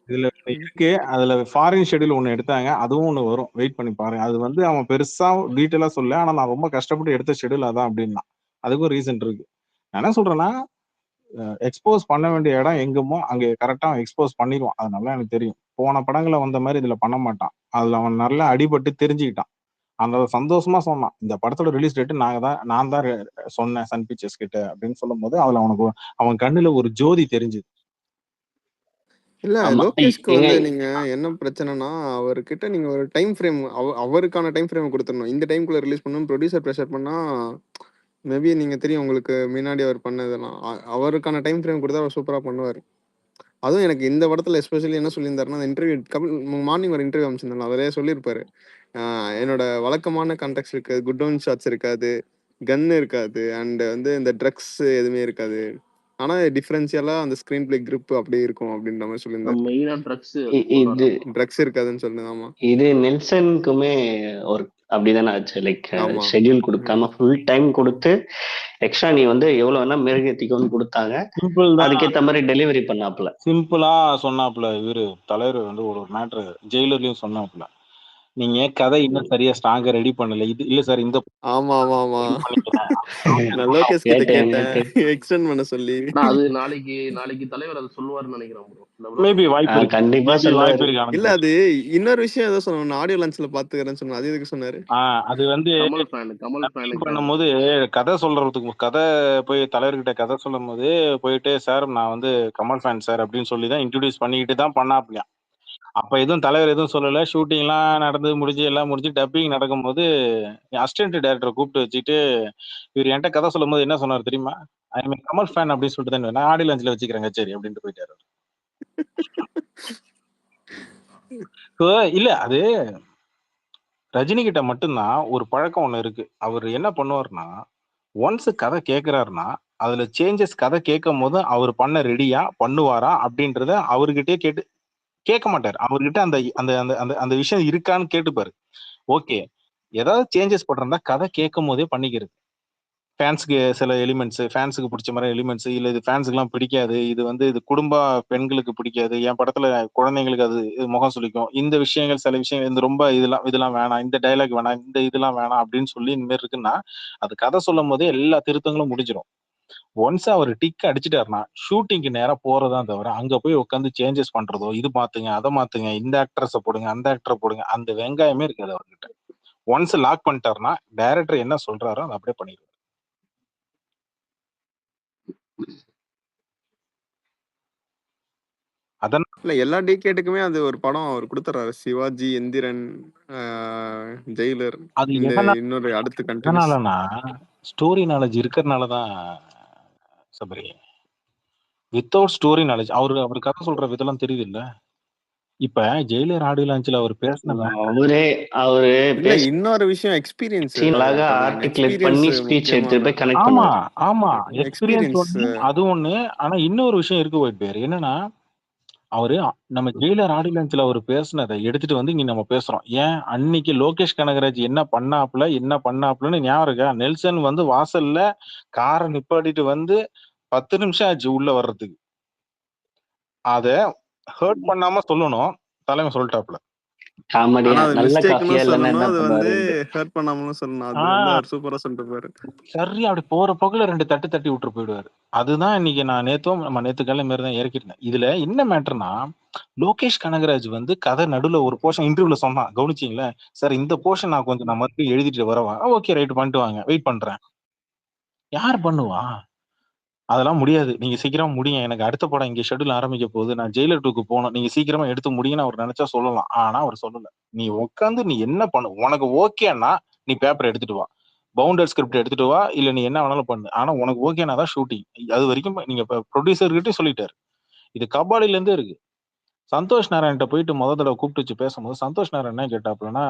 இதுல ஒண்ணு இருக்கு, அதுல ஃபாரின் ஷெட்யூல் ஒண்ணு எடுத்தாங்க, அதுவும் ஒண்ணு வரும், வெயிட் பண்ணி பாருங்க. அது வந்து அவன் பெருசா டீட்டெயிலா சொல்ல, ஆனா நான் ரொம்ப கஷ்டப்பட்டு எடுத்த ஷெட்யூல் அதான் அப்படின்னா, அதுக்கும் ரீசன் இருக்கு. நான் என்ன சொல்றேன்னா, எக்ஸ்போஸ் பண்ண வேண்டிய இடம் எங்குமோ அங்க கரெக்டா எக்ஸ்போஸ் பண்ணிடுவான். அது நல்லா எனக்கு தெரியும். போன படங்களை வந்த மாதிரி இதுல பண்ண மாட்டான். அதுல அவன் நல்லா அடிபட்டு தெரிஞ்சுக்கிட்டான். அந்த சந்தோஷமா சொன்னான், இந்த படத்தோட ரிலீஸ் டேட் நான் தான் சொன்னேன் சன் பிக்சர்ஸ் கிட்ட அப்படின்னு சொல்லும் போது அதுல அவன் கண்ணுல ஒரு ஜோதி தெரிஞ்சுது. இல்ல லோகேஷ்க்கு வந்து நீங்க என்ன பிரச்சனைனா, அவர்கிட்ட நீங்க ஒரு டைம் ஃப்ரேம், அவருக்கான டைம் ஃப்ரேம் கொடுத்துடணும். இந்த டைம்குள்ள ரிலீஸ் பண்ணணும் ப்ரொடியூசர் ப்ரெஷர் பண்ணா, மேபி நீங்க தெரியும் உங்களுக்கு முன்னாடி அவர் பண்ணதெல்லாம், அவருக்கான டைம் ஃப்ரேம் கொடுத்தா அவர் சூப்பரா பண்ணுவார். அதுவும் எனக்கு இந்த படத்துல எஸ்பெஷலி என்ன சொல்லியிருந்தாருன்னா, அந்த இன்டர்வியூ மார்னிங் ஒரு இன்டர்வியூ அமைச்சிருந்தாங்க, அவரே சொல்லியிருப்பாரு, என்னோட வழக்கமான கான்டெக்ட் இருக்காது, குட் டவுன் ஷாட்ஸ் இருக்காது, கன் இருக்காது, அண்ட் வந்து இந்த ட்ரக்ஸ் எதுவுமே இருக்காது, ஆனா டிஃபரன்ஷியலா அந்த ஸ்கிரீன் பிளே கிரிப் அப்படியே இருக்கும் அப்படின்ற மாதிரி சொல்லியிருந்தாரு. மெயினா ட்ரக்ஸ் இருக்காதுன்னு சொல்லுது. ஆமா, இது நெல்சனுக்குமே ஒரு அப்படிதானே ஆச்சு. லைக் ஷெட்யூல் கொடுக்காம ஃபுல் டைம் கொடுத்து எக்ஸ்ட்ரா நீ வந்து எவ்வளவு வேணா மெருகேத்திக்கோன்னு கொடுத்தாங்க. அதுக்கேற்ற மாதிரி டெலிவரி பண்ணாப்ல, சிம்பிளா சொன்னாப்ல. இவரு தலைவர் வந்து ஒரு மேட்ரு ஜெயிலர்லயும் சொன்னாப்ல, நீங்க கதை இன்னும் சரியா ஸ்ட்ராங்கா ரெடி பண்ணல. இது இல்ல சார், இந்த ஆமா ஆமா ஆமா நான் லோகேஷ் கிட்ட கேட்டேன் எக்ஸ்டெண்ட் பண்ண சொல்லி. அது நாளைக்கு தலைவர் அதை சொல்லுவாருன்னு நினைக்கிறேன். மேபி வாய்ப்பு இருக்கு, கண்டிப்பா வாய்ப்பு இருக்கு. இல்ல அது இன்னொரு விஷயம் ஏதோ சொன்ன, ஆடியோ லான்ச்ல பாத்துக்கிறேன்னு சொன்னா, அது எதுக்கு சொன்னாரு? அது வந்து கமல் பண்ணும்போது கதை சொல்றதுக்கு, கதை போய் தலைவர்கிட்ட கதை சொல்லும் போது போயிட்டு, சார் நான் வந்து கமல் ஃபேன் சார் அப்படின்னு சொல்லிதான் இன்ட்ரோடியூஸ் பண்ணிக்கிட்டு தான் பண்ணாப்லையா. அப்ப எதுவும் தலைவர் எதுவும் சொல்லல. ஷூட்டிங் எல்லாம் எல்லாம் முடிஞ்சு டப்பிங் நடக்கும் போது அசிஸ்டன்ட் டைரக்டரை கூப்பிட்டு வச்சுட்டு, இவர் என்கிட்ட கதை சொல்லும் போது என்ன சொன்னார் தெரியுமா? ஐ மீன் கமல் ஃபேன் அப்படின்னு சொல்லிட்டு தான், நான் ஆடியோ லான்ச்ல வச்சுக்கிறேங்க சரி அப்படின்ட்டு போயிட்டாரு. இல்ல அது ரஜினி கிட்ட மட்டும்தான் ஒரு பழக்கம் ஒண்ணு இருக்கு. அவர் என்ன பண்ணுவாருன்னா, ஒன்ஸ் கதை கேட்கிறாருன்னா அதுல சேஞ்சஸ் கதை கேட்கும் போது அவர் பண்ண ரெடியா பண்ணுவாரா அப்படின்றத அவர்கிட்டயே கேட்க மாட்டாரு. அவர்கிட்ட அந்த அந்த அந்த அந்த அந்த விஷயம் இருக்கான்னு கேட்டுப்பாரு. ஓகே, ஏதாவது சேஞ்சஸ் பண்றதா கதை கேட்கும் போதே பண்ணிக்கிறது. ஃபேன்ஸுக்கு சில எலிமெண்ட்ஸ், ஃபேன்ஸுக்கு பிடிச்ச மாதிரி எலிமெண்ட்ஸ், இல்ல இது ஃபேன்ஸுக்கு எல்லாம் பிடிக்காது, இது வந்து இது குடும்ப பெண்களுக்கு பிடிக்காது, என் படத்துல குழந்தைங்களுக்கு அது முகம் சுளிக்கும், இந்த விஷயங்கள் சில விஷயங்கள் இந்த ரொம்ப இதெல்லாம் வேணாம், இந்த டைலாக் வேணாம், இந்த இதெல்லாம் வேணாம் அப்படின்னு சொல்லி இந்த மாதிரி இருக்குன்னா அது கதை சொல்லும் போதே எல்லா திருத்தங்களும் முடிஞ்சிடும். ஒன்ஸ் அவர் டிக் அடிச்சுட்டாருன்னா ஷூட்டிங்க்கு நேரா போறதான் தவிர அங்க போய் உட்காந்து சேஞ்சஸ் பண்றதோ, இது மாத்துங்க அதை மாத்துங்க, இந்த ஆக்ட்ரஸை போடுங்க அந்த ஆக்டரை போடுங்க, அந்த வெங்காயமே இருக்காது அவர்கிட்ட. ஒன்ஸ் லாக் பண்ணிட்டாருன்னா டைரக்டர் என்ன சொல்றாரோ அதை அப்படியே பண்ணிடுவார். அதான் இல்ல எல்லா டிகேட்டுக்குமே அது ஒரு படம் அவர் கொடுத்துறாரு. சிவாஜி, எந்திரன், ஜெயிலர், அது இந்த இன்னொரு அடுத்து கண்டினியூஸ். எதனாலனா ஸ்டோரி நாலேஜ் இருக்கிறதுனாலதான் சபரி. வித்தவுட் ஸ்டோரி நாலேஜ் அவர் கதை சொல்ற விதெல்லாம் தெரியுது இல்ல. இப்ப ஜெயிலர் ஆடியோ லான்ச்ல அவர் பேசின அவரு இல்ல இன்னொரு விஷயம் எக்ஸ்பீரியன்ஸ். அழகா ஆர்டிகுலேட் பண்ணி ஸ்பீச் எடுத்து போய் கனெக்ட் ஆமா பண்ணுவாரு. ஆமா எக்ஸ்பீரியன்ஸ் ஒண்ணு, அது ஒண்ணு. ஆனா இன்னொரு விஷயம் இருக்கு ஒயிட் பேர், என்னன்னா அவரு நம்ம ஜெயிலர் ஆடியோ லான்ச்ல அவர் பேசினதை எடுத்துட்டு வந்து இங்க நம்ம பேசுறோம். ஏன் அன்னைக்கு லோகேஷ் கனகராஜ் என்ன பண்ணாப்புலன்னு ஞாபகம் இருக்கா? நெல்சன் வந்து வாசல்ல காரை நிப்பாட்டிட்டு வந்து 10 நிமிஷம் ஆச்சு உள்ள வர்றதுக்கு. அத ஹர்ட் பண்ணாம சொல்லணும், தலைமை சொல்லிட்டாப்ல. காமெடியா நல்ல காஃபியா இல்லன்னா என்ன அது வந்து பண்ணுவாரு? ஹர்ட் பண்ணாமலும் சொல்லணும். அது வந்து அவர் சூப்பரா சொல்லிட்டு போறாரு. சரி, அப்படி போற பக்கத்துல 2 தட்டி விட்டு போயிடுவாரு. அதுதான் இன்னைக்கு நான் நேத்து காலை மாரி தான் இறக்கிருந்தேன். இதுல என்ன மேட்டர்னா, லோகேஷ் கனகராஜ் வந்து கதை நடுவுல ஒரு போர்ஷன் இன்டர்வியூல சொன்னான், கவனிச்சீங்களா? சார் இந்த போர்ஷன் நான் கொஞ்சம் மறுபடியும் எழுதிட்டு வரவா? ஓகே ரைட், பண்ணிட்டு வாங்க, வெயிட் பண்றேன். யார் பண்ணுவா? அதெல்லாம் முடியாது, நீங்க சீக்கிரமா முடிங்க, எனக்கு அடுத்த படம் இங்க ஷெட்யூல் ஆரம்பிக்க போகுது, நான் ஜெயிலர் 2க்கு போகணும், நீங்க சீக்கிரமா எடுத்து முடியுன்னு அவர் நினைச்சா சொல்லலாம். ஆனா அவர் சொல்லல. நீ உட்காந்து நீ என்ன பண்ணு, உனக்கு ஓகேன்னா நீ பேப்பர் எடுத்துட்டு வா, பவுண்டர் ஸ்கிரிப்ட் எடுத்துட்டு வா, இல்ல நீ என்ன வேணாலும் பண்ணு, ஆனா உனக்கு ஓகேனா தான் ஷூட்டிங். அது வரைக்கும் நீங்க ப்ரொடியூசர் கிட்டே சொல்லிட்டாரு. இது கபாடில இருந்தே இருக்கு. சந்தோஷ் நாராயண்கிட்ட போயிட்டு முதல் தடவை கூப்பிட்டு வச்சு பேசும்போது சந்தோஷ் நாராயண் என்ன கேட்டாப்புலன்னா,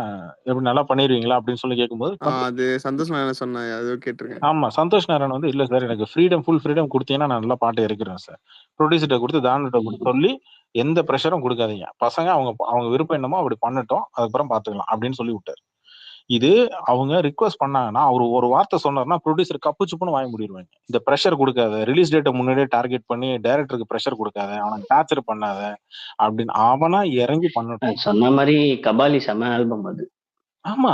எப்படி நல்லா பண்ணிருவீங்களா அப்படின்னு சொல்லி கேட்கும்போது அது சந்தோஷ் நாராயண் சொன்ன அது கேட்டிருக்கேன். ஆமா, சந்தோஷ் நாராயண் வந்து இல்ல சார், எனக்கு ஃபுல் ஃப்ரீடம் கொடுத்தீங்கன்னா நான் நல்லா பாட்டு இறக்கிறேன் சார், ப்ரொடியூசர்கிட்ட கொடுத்து தானிட்ட கொடுத்து சொல்லி எந்த ப்ரெஷரும் கொடுக்காதீங்க, பசங்க அவங்க விருப்பம் என்னமோ அப்படி பண்ணட்டும், அதுக்கப்புறம் பாத்துக்கலாம் அப்படின்னு சொல்லி விட்டாரு. இது அவங்க ரிக்வஸ்ட் பண்ணாங்கன்னா அவர் ஒரு வார்த்தை சொன்னார்னா ப்ரொடியூசர் கப்பு சுப்புன்னு வாங்கி முடிடுவாங்க. இந்த ப்ரெஷர் கொடுக்காத, ரிலீஸ் டேட்டை முன்னாடியே டார்கெட் பண்ணி டைரக்டருக்கு ப்ரெஷர் கொடுக்காத, அவனை டார்ச்சர் பண்ணாத அப்படின்னு அவனா இறங்கி பண்ணட்டும். சொன்ன மாதிரி கபாலி செம ஆல்பம் அது. ஆமா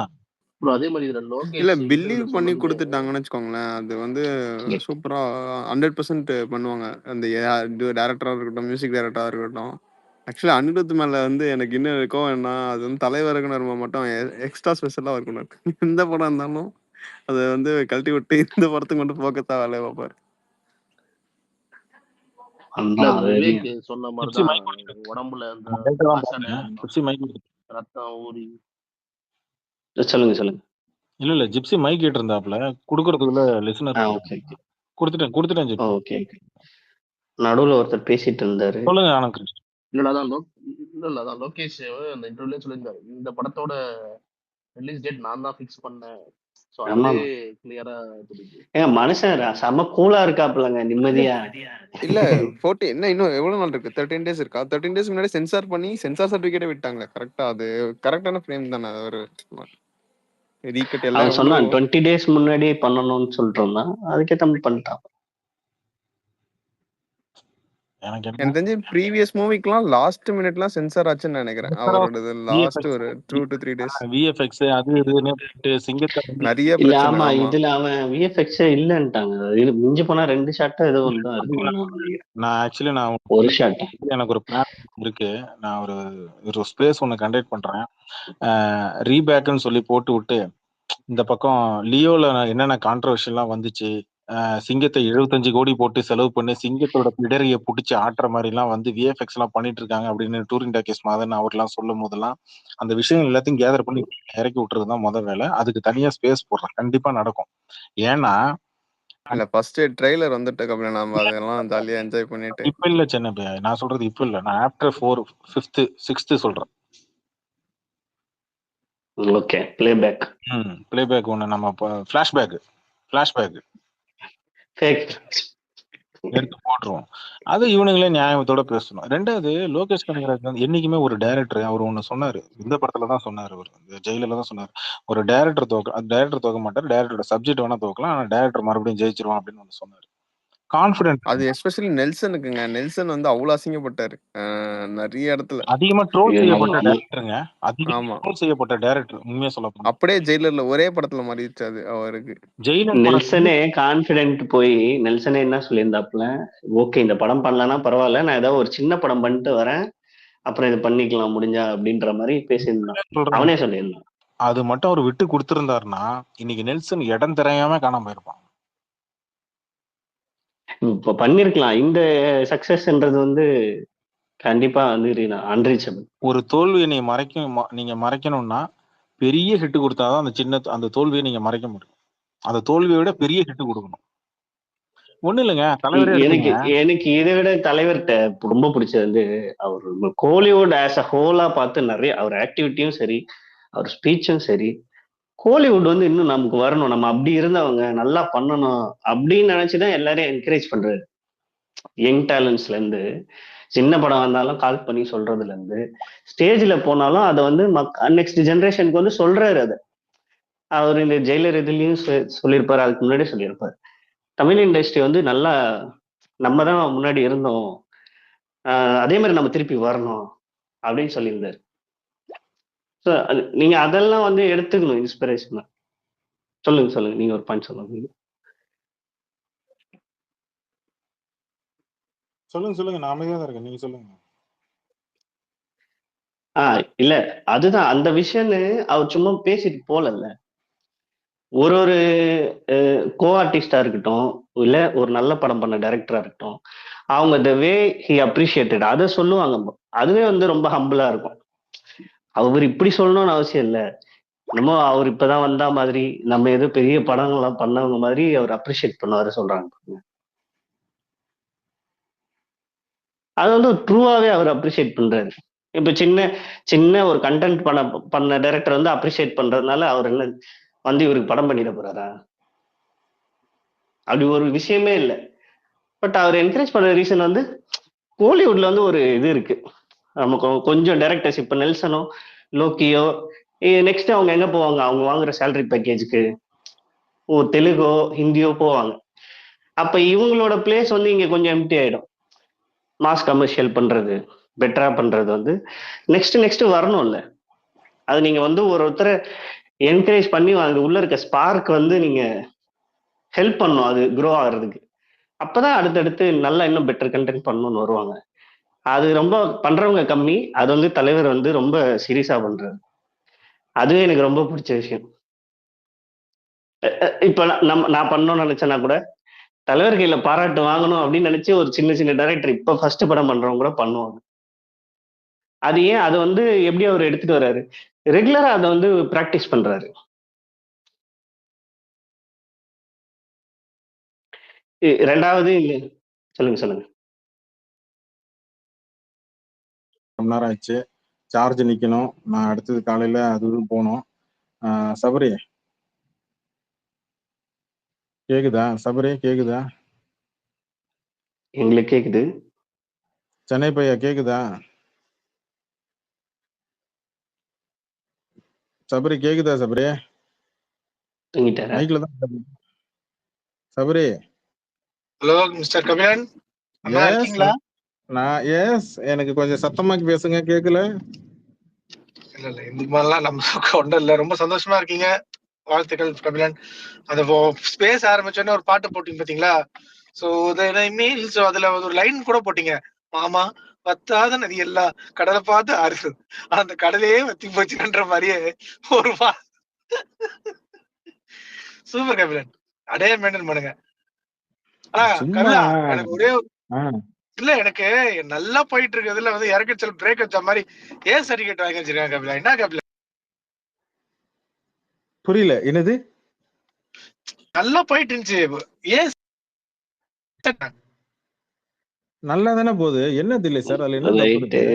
அதே மாதிரி இதுல லோகேஷ் இல்ல பிலீவ் பண்ணி கொடுத்துட்டாங்கன்னு வச்சுக்கோங்களேன், அது வந்து சூப்பரா 100% பண்ணுவாங்க. அந்த டைரக்டரா இருக்கட்டும், மியூசிக் டைரக்டரா இருக்கட்டும். ஆக்சுவலி அனிருத் மேல வந்து எனக்கு இன்னும் இருக்கும் என்ன, அது வந்து தலைவருக்குன்னு மட்டும் எக்ஸ்ட்ரா ஸ்பெஷலா இருக்கணும். எந்த படம் இருந்தாலும் அதை வந்து கழட்டி விட்டு இந்த படத்துக்கு மட்டும் போக்கத்தான் வேலையை பார்ப்பாரு. விவேக் சொன்ன மாதிரிதான் உடம்புல ரத்தம் ஊறி. சொல்லுங்க. இல்ல ஜிப்சி மைக் கேட்டு இருந்தாப்ல, குடுக்கறதுக்குள்ள லிசனர் கொடுத்துட்டேன் ஜிப்சி. ஓகே, நடுவுல ஒருத்தர் பேசிட்டு இருந்தாரு. சொல்லுங்க ஆனந்த். அதான் லோகேஷ் அந்த இன்டர்வியூல சொல்லியிருந்தாரு, இந்த படத்தோட ரிலீஸ் டேட் நான் தான் ஃபிக்ஸ் பண்ணேன். சோ அதே கிளியரா தெரியுது. மனுஷன் செம கூலா இருக்காப்லங்க, நிம்மதியா. இல்ல 40 என்ன இன்னும் எவ்வளவு நாள் இருக்கு? 13 days இருக்கா? 13 days முன்னாடி சென்சார் பண்ணி சென்சார் சர்டிபிகேட் விட்டாங்க. கரெக்டா? அது கரெக்டான ஃப்ரேம் தானே? ஒரு ரீகட் எல்லாம் சொன்னா 20 days முன்னாடி பண்ணணும்னு சொல்லிட்டோம்னா அதுக்கேத்த மாதிரி பண்ணிட்டான். எனக்கு தெரிஞ்சு ப்ரீவியஸ் மூவிக்குலாம் லாஸ்ட் மினிட்லாம் சென்சார் ஆச்சுன்னு நினைக்கிறேன். அவரோட லாஸ்ட் ஒரு 2 to 3 days விஎஃப்எக்ஸ் அது இதுன்னு சிங்கத்தை நிறைய இல்ல. பிரச்சனை. ஆமா, இதுல அவன் விஎஃப்எக்ஸ் இல்லன்ட்டாங்க. மிஞ்சி போனா 2 ஷாட் ஏதோ தான் இருக்கு. நான் ஆக்சுவலி ஒரு ஷாட் எனக்கு ஒரு பிளான் இருக்கு. நான் ஒரு ஸ்பேஸ் ஒன்னு கண்டக்ட் பண்றேன், ரீபேக்னு சொல்லி போட்டு விட்டு இந்த பக்கம் லியோல என்னென்ன கான்ட்ரவர்ஷியல்லாம் வந்துச்சு, சிங்கத்தை 75 கோடி போட்டு செலவு பண்ணி சிங்கத்தோட பிடரிய புடிச்சு ஆட்டுற மாதிரி எல்லாம் வந்து விஎஃப்எக்ஸ் எல்லாம் பண்ணிட்டு இருக்காங்க அப்படின்னு டூரிங் டாக்கீஸ் மாதன் அவர்லாம் சொல்லும் போதெல்லாம் அந்த விஷயம் எல்லாத்தையும் கேதர் பண்ணி இறக்கி விட்டுறதுதான் முதல் வேலை. அதுக்கு தனியா ஸ்பேஸ் போடுறேன், கண்டிப்பா நடக்கும். ஏன்னா இல்ல ஃபர்ஸ்ட் ட்ரைலர் வந்துட்டு அப்புறம் நாம அதெல்லாம் ஜாலியா என்ஜாய் பண்ணிட்டு. இப்ப இல்ல சென்னை, நான் சொல்றது இப்ப இல்ல, நான் ஆஃப்டர் 4, 5th, 6th சொல்றேன். ஓகே, பிளேபேக் ஒன்னு நம்ம ஃபிளாஷ்பேக் ஃபேக். எடுத்து போட்டுருவோம். அது இவனுங்களே நியாயத்தோட பேசணும். ரெண்டாவது, லோகேஷ் கனகராஜ் வந்து என்னைக்குமே ஒரு டைரக்டர் அவர் ஒண்ணு சொன்னாரு. இந்த படத்துல தான் சொன்னாரு. அவர் இந்த ஜெயிலர்ல தான் சொன்னாரு. ஒரு டைரக்டர் தோக்க மாட்டார். டைரக்டரோட சப்ஜெக்ட் வேணா தோக்கலாம். ஆனா டைரக்டர் மறுபடியும் ஜெயிச்சிருவான் அப்படின்னு ஒண்ணு சொன்னாரு. கான்பிடன்ட். அது எஸ்பெஷலி நெல்சனுக்குங்க. நெல்சன் வந்து அவ்வளவு அசிங்கப்பட்டாரு நிறைய இடத்துல. அதிகமா ட்ரோல் ஐயோ, செய்யப்பட்ட நம்ம டைரக்டருங்க. அதிகமா ஆமா, ட்ரோல் செய்யப்பட்ட டைரக்டர். உண்மையா சொல்ல போனா அப்படியே ஜெயிலர்ல ஒரே படத்துல மாறிடுச்சு அது அவருக்கு. ஜெயிலர் படம் நெல்சனே கான்பிடென்ட் போய் நெல்சனே என்ன சொல்லியிருந்தாப்புல, ஓகே இந்த படம் பண்ணலன்னா பரவாயில்ல, நான் ஏதாவது ஒரு சின்ன படம் பண்ணிட்டு வரேன், அப்புறம் இது பண்ணிக்கலாம் முடிஞ்சா அப்படின்ற மாதிரி பேசியிருந்தான். சொல்றேன். அவனே சொல்லியிருந்தான். அது மட்டும் அவர் விட்டு கொடுத்திருந்தாருன்னா இன்னைக்கு நெல்சன் இடம் தெரியாம காணாம போயிருப்பான். இப்ப பண்ணிருக்கலாம். இந்த சக்சஸ்ன்றது வந்து கண்டிப்பா வந்து அன்ரீச்சபிள். ஒரு தோல்வியை நீங்க மறைக்கணும்னா பெரிய ஹிட் கொடுத்தாதான் அந்த தோல்வியை நீங்க மறைக்க முடியும். அந்த தோல்வியை விட பெரிய ஹிட் கொடுக்கணும். ஒண்ணு இல்லைங்க, தலைவரே எனக்கு எடுத்துங்க. எனக்கு இதை விட தலைவர்கிட்ட ரொம்ப பிடிச்சது வந்து அவர் கோலிவுட் ஆஸ் அ ஹோலா பார்த்து நிறைய அவர் ஆக்டிவிட்டியும் சரி, அவர் ஸ்பீச்சும் சரி, கோலிவுட் வந்து இன்னும் நமக்கு வரணும், நம்ம அப்படி இருந்தவங்க நல்லா பண்ணணும் அப்படின்னு நினைச்சுதான் எல்லாரையும் என்கரேஜ் பண்றாரு. யங் டேலண்ட்ஸ்ல இருந்து சின்ன படம் வந்தாலும் கால் பண்ணி சொல்றதுல இருந்து ஸ்டேஜ்ல போனாலும் அதை வந்து நெக்ஸ்ட் ஜெனரேஷனுக்கு வந்து சொல்றாரு. அதை அவர் இந்த ஜெயிலர் இதுலயும் சொல்லியிருப்பாரு, அதுக்கு முன்னாடியே சொல்லியிருப்பாரு. தமிழ் இண்டஸ்ட்ரி வந்து நல்லா நம்ம தான் முன்னாடி இருந்தோம், அதே மாதிரி நம்ம திருப்பி வரணும் அப்படின்னு சொல்லியிருந்தாரு. ஸோ அது நீங்க அதெல்லாம் வந்து எடுத்துக்கணும் இன்ஸ்பிரேஷனா. சொல்லுங்க நீங்க ஒரு பாயிண்ட் சொல்லுங்க. சொல்லுங்க, நான் அமைதியா தான் இருக்கேன், நீங்க சொல்லுங்க. இல்ல அதுதான் அந்த விஷயம்னு அவர் சும்மா பேசிட்டு போலல்ல. ஒரு கோ ஆர்டிஸ்டா இருக்கட்டும், இல்ல ஒரு நல்ல படம் பண்ண டைரக்டரா இருக்கட்டும், அவங்க த வே ஹி அப்ரிஷியேட்டட் அதை சொல்லுவாங்க. அதுவே வந்து ரொம்ப ஹம்பிளா இருக்கும். அவர் இப்படி சொல்லணும்னு அவசியம் இல்லை. நம்ம அவர் இப்பதான் வந்தா மாதிரி, நம்ம ஏதோ பெரிய படங்கள்லாம் பண்ணவங்க மாதிரி அவர் அப்ரிஷியேட் பண்ணுவாரு சொல்றாங்க. அது வந்து ட்ரூவாவே அவர் அப்ரிஷியேட் பண்றாரு. இப்ப சின்ன சின்ன ஒரு கண்டென்ட் பண்ண டைரக்டர் வந்து அப்ரிஷியேட் பண்றதுனால அவர் என்ன வந்து இவருக்கு படம் பண்ணிட போறாரா? அப்படி ஒரு விஷயமே இல்லை. பட் அவர் என்கரேஜ் பண்ற ரீசன் வந்து கோலிவுட்ல வந்து ஒரு இது இருக்கு. நமக்கு கொஞ்சம் டைரக்டர்ஸ் இப்ப நெல்சனோ லோக்கியோ நெக்ஸ்ட் அவங்க எங்க போவாங்க? அவங்க வாங்குற சேலரி பேக்கேஜுக்கு ஒரு தெலுங்கோ ஹிந்தியோ போவாங்க. அப்ப இவங்களோட பிளேஸ் வந்து இங்க கொஞ்சம் எம்டி ஆயிடும். மாஸ் கமர்ஷியல் பண்றது பெட்டரா பண்றது வந்து நெக்ஸ்ட் வரணும்ல. அது நீங்க வந்து ஒருத்தரை என்கரேஜ் பண்ணி அது உள்ள இருக்க ஸ்பார்க் வந்து நீங்க ஹெல்ப் பண்ணும் அது க்ரோ ஆகுறதுக்கு. அப்பதான் அடுத்தடுத்து நல்லா இன்னும் பெட்டர் கண்டென்ட் பண்ணணும்னு வருவாங்க. அது ரொம்ப பண்றவங்க கம்மி. அது வந்து தலைவர் வந்து ரொம்ப சீரியஸா பண்றாரு. அதுவே எனக்கு ரொம்ப பிடிச்ச விஷயம். இப்ப நான் பண்ணணும்னு நினைச்சேன்னா கூட தலைவர் கையில பாராட்டு வாங்கணும் அப்படின்னு நினைச்சு ஒரு சின்ன டைரக்டர் இப்ப ஃபர்ஸ்ட் படம் பண்றவங்க கூட பண்ணுவாங்க. அது ஏன் அதை வந்து எப்படி அவர் எடுத்துட்டு வர்றாரு? ரெகுலரா அதை வந்து பிராக்டிஸ் பண்றாரு. ரெண்டாவது சொல்லுங்க. ரொம்ப நேரம் ஆச்சு, சார்ஜ் நிக்கணும். நான் அடுத்தது காலையில அதுவும் போகணும். சபரி கேக்குதா? சபரி கேக்குதா? எங்களுக்கு கேக்குது. சென்னை பையா கேக்குதா? சபரி கேக்குதா? சபரி தூங்கிட்டாரா? மைக்ல தான் சபரி. ஹலோ மிஸ்டர் கபிலன், அண்ணா இருக்கீங்களா? எஸ், எனக்கு கொஞ்சம் சத்தமாக்கி பேசுங்க, கேக்கல. இல்ல இந்த மாதிரிலாம் நம்ம ஒன்றும் இல்ல. ரொம்ப சந்தோஷமா இருக்கீங்க, வாழ்த்துக்கள் கபிலன். அந்த ஸ்பேஸ் ஆரம்பிச்சோடனே ஒரு பாட்டு போட்டீங்க பாத்தீங்களா? சோ அதுல ஒரு லைன் கூட போட்டீங்க, மாமா வத்தாத நதி எல்லாம் கடலை பார்த்து ஆறுது, அந்த கடலையே வத்தி போச்சுன்ற மாதிரியே ஒரு சூப்பர் கபிலன், அடைய மெயின்டைன் பண்ணுங்க. கபிலா, எனக்கு ஒரே இல்ல, எனக்கு நல்லா போயிட்டு இருக்கிறதுல வந்து இறக்கச்சல் பிரேக் வச்ச மாதிரி ஏன் சர்டிபிகேட் வாங்கி வச்சிருக்காங்க கபிலா? என்ன கபிலா? புரியல, என்னது? நல்லா போயிட்டு இருந்துச்சு, ஏன்? நல்லா தானே போகுது, என்ன தில்லை சார்? அதுல என்ன தப்பு இருக்கு?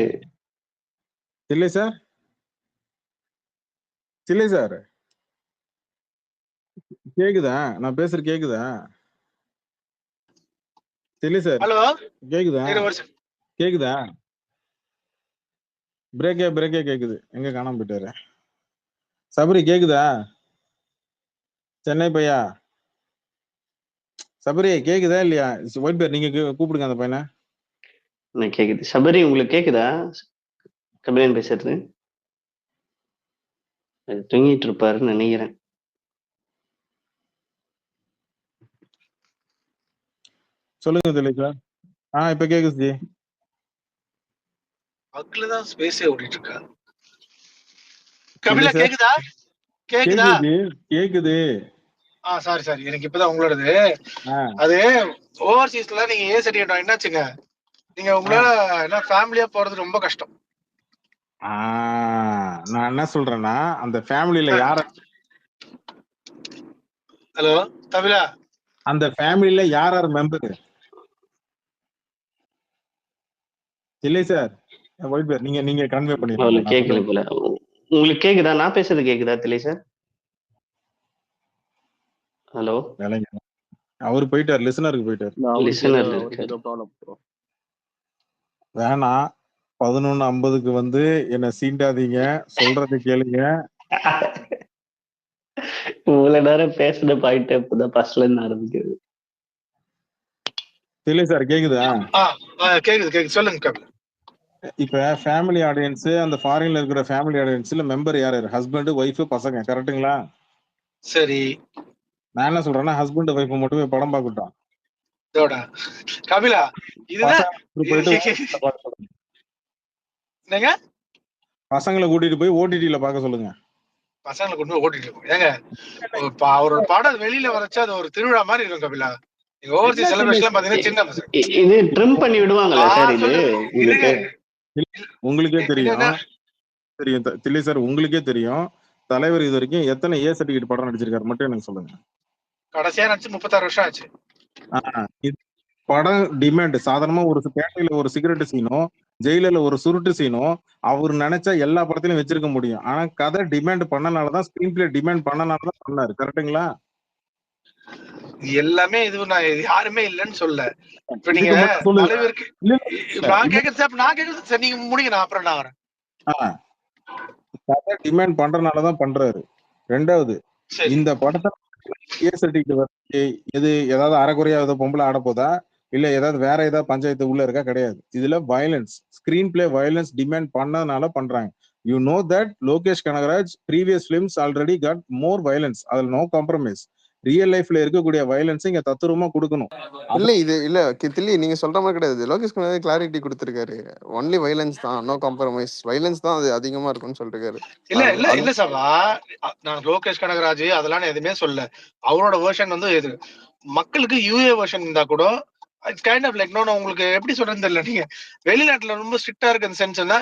தில்லை சார், தில்லை சார் கேக்குதா? நான் பேசுறது கேக்குதா? தெரியல சார். ஹலோ கேக்குதா? இரு ஒரு second. கேக்குதா? பிரேக்கே கேக்குது. எங்க காணாம போயிட்டாரு? சபரி கேக்குதா? சென்னை பையா சபரி கேக்குதா இல்லையா? ஒயிட் பேர் நீங்க கூப்பிடுங்க அந்த பையனை. எனக்கு கேக்குது. சபரி உங்களுக்கு கேக்குதா? கபிலன் பேசுறது தூங்கிட்டு இருப்பாருன்னு நினைக்கிறேன். சொல்லுங்க தெரியல சார். இப்ப கேக்குது ஜி. அக்குலதான் ஸ்பேஸே ஓடிட்டு இருக்கா. இல்லை கபிலா சார், கேக்குதா? கேக்குதா? கேக்குது ஜி, கேக்குது. சாரி எனக்கு இப்பதான் உங்களோடது. ஆ, அது ஓவர்சீஸ்ல நீங்க ஏ சர்டிஃபிகேட் என்னாச்சுங்க, நீங்க ஆ. உங்களால என்ன ஃபேமிலியா போறது ரொம்ப கஷ்டம். நான் என்ன சொல்றேன்னா, அந்த ஃபேமிலியில யார ஹலோ கபிலா, அந்த ஃபேமிலியில யார் மெம்பர்? இல்லை சார், ஒயிட் பேர் நீங்க கன்வே பண்ணிடுங்க. அவளுக்கு நான் கேட்கல சொல்றது போல. உங்களுக்கு கேக்குதா? நான் பேசுறது கேக்குதா திலை சார்? ஹலோ, வேலைங்க. அவரு போயிட்டார், லிசனருக்கு போயிட்டார். லிசனர்ல அவருக்கு இருக்காரு. ஏதோ ப்ராப்ளம். வேணாம், 11:50க்கு வந்து என்ன சீண்டாதீங்க, சொல்றது கேளுங்க. இவ்வளவு நேரம் பேசுன பாயிண்ட் இப்பதான் ஃபர்ஸ்ட்ல இருந்து ஆரம்பிக்குது. இல்லை சார், கேக்குதா? கேக்குது சொல்லுங்க கபிலா. இப்ப ஃபேமிலி ஆடியன்ஸ், அந்த ஃபாரின்ல இருக்கிற ஃபேமிலி ஆடியன்ஸ்ல மெம்பர் யாரு? ஹஸ்பண்ட், ஒய்ஃப், பசங்க, கரெக்ட்டுங்களா? சரி, நான் என்ன சொல்றேன்னா, ஹஸ்பண்ட் ஒய்ஃப் மட்டுமே படம் பார்க்கட்டும். இதோட கபிலா இதுதான் பசங்களை போயிட்டு OTT ல பார்க்க சொல்லுங்க. என்னங்க, பசங்களை கூட்டிட்டு போய் ஓடிடில பார்க்க சொல்லுங்க. பசங்களை கொண்டு போய் ஓட்டிட்டு இருக்கோம் ஏங்க. அவரோட படம் வெளியில வரச்சு அது ஒரு திருவிழா மாதிரி இருக்கும் கபிலா. நீங்க ஓவர்சீஸ் என்ன செலிப்ரேஷன் பாத்தீங்கன்னா சின்ன பசங்க இது ட்ரிம் பண்ணி விடுவாங்கல்ல சார்? இது உங்களுக்கு உங்களுக்கே தெரியும் என்னன்னா தெரியும் தில்லி சார், உங்களுக்கே தெரியும் தலைவர் இது வரைக்கும் எத்தனை ஏ சர்டிபிகேட் படம் நடிச்சிருக்காரு மட்டும் எனக்கு சொல்லுங்க. கடைசியா நினைச்சு 36 வருஷம் ஆச்சு. இது படம் டிமாண்ட். சாதாரணமா ஒரு பேட்டையில ஒரு சிகரெட் சீனும், ஜெயிலர்ல ஒரு சுருட்டு சீனும் அவர் நினைச்சா எல்லா படத்திலும் வச்சிருக்க முடியும். ஆனா கதை டிமாண்ட் பண்ணனாலதான், ஸ்கிரீன் பிளே டிமாண்ட் பண்ணனாலதான் பண்ணாரு. கரெக்டுங்களா? எல்லாமே இது நான் யாருமே இல்லைன்னு சொல்ல. இப்ப நீங்க இதுக்கு மட்டும் சொல்லுங்க. தலைவருக்கு நான் கேக்குறது சார், நீங்க முடிங்க, நான் அப்புறம் நான் வரேன். கதை டிமாண்ட் பண்றதுனாலதான் பண்றாரு. ரெண்டாவது, இந்த படத்தை ஏ சர்டிபிகேட் எது ஏதாவது அரைக்குறையா ஏதோ பொம்பளை ஆட போதா, இல்ல ஏதாவது வேற ஏதாவது பஞ்சாயத்து உள்ள இருக்கா? கிடையாது. இதுல violence, screen play violence demand பண்ணதுனால பண்றாங்க. You know that Lokesh Kanagaraj previous films already got more violence. அதுல நோ காம்ப்ரமைஸ். ரியல் லைஃப்ல இருக்கக்கூடிய வயலன்ஸ் இங்க தத்துரூபமா கொடுக்கணும். இல்ல இது இல்ல தில்லி நீங்க சொல்ற மாதிரி கிடையாது. லோகேஷ் கனகராஜ் கிளாரிட்டி கொடுத்திருக்காரு. ஒன்லி வயலன்ஸ் தான், நோ காம்ப்ரமைஸ். வயலன்ஸ் தான் அது அதிகமா இருக்கும்னு சொல்லிருக்காரு. இல்ல சபா, நான் லோகேஷ் கனகராஜ் அதெல்லாம் எதுவுமே சொல்ல. அவரோட வெர்ஷன் வந்து இது மக்களுக்கு யூஏ வெர்ஷன் இருந்தா கூட இட்ஸ் கைண்ட் ஆஃப் லைக் உங்களுக்கு எப்படி சொல்றதுன்னு தெரியல. நீங்க வெளிநாட்டுல ரொம்ப ஸ்ட்ரிக்டா இருக்கு சென்ஸ்னா,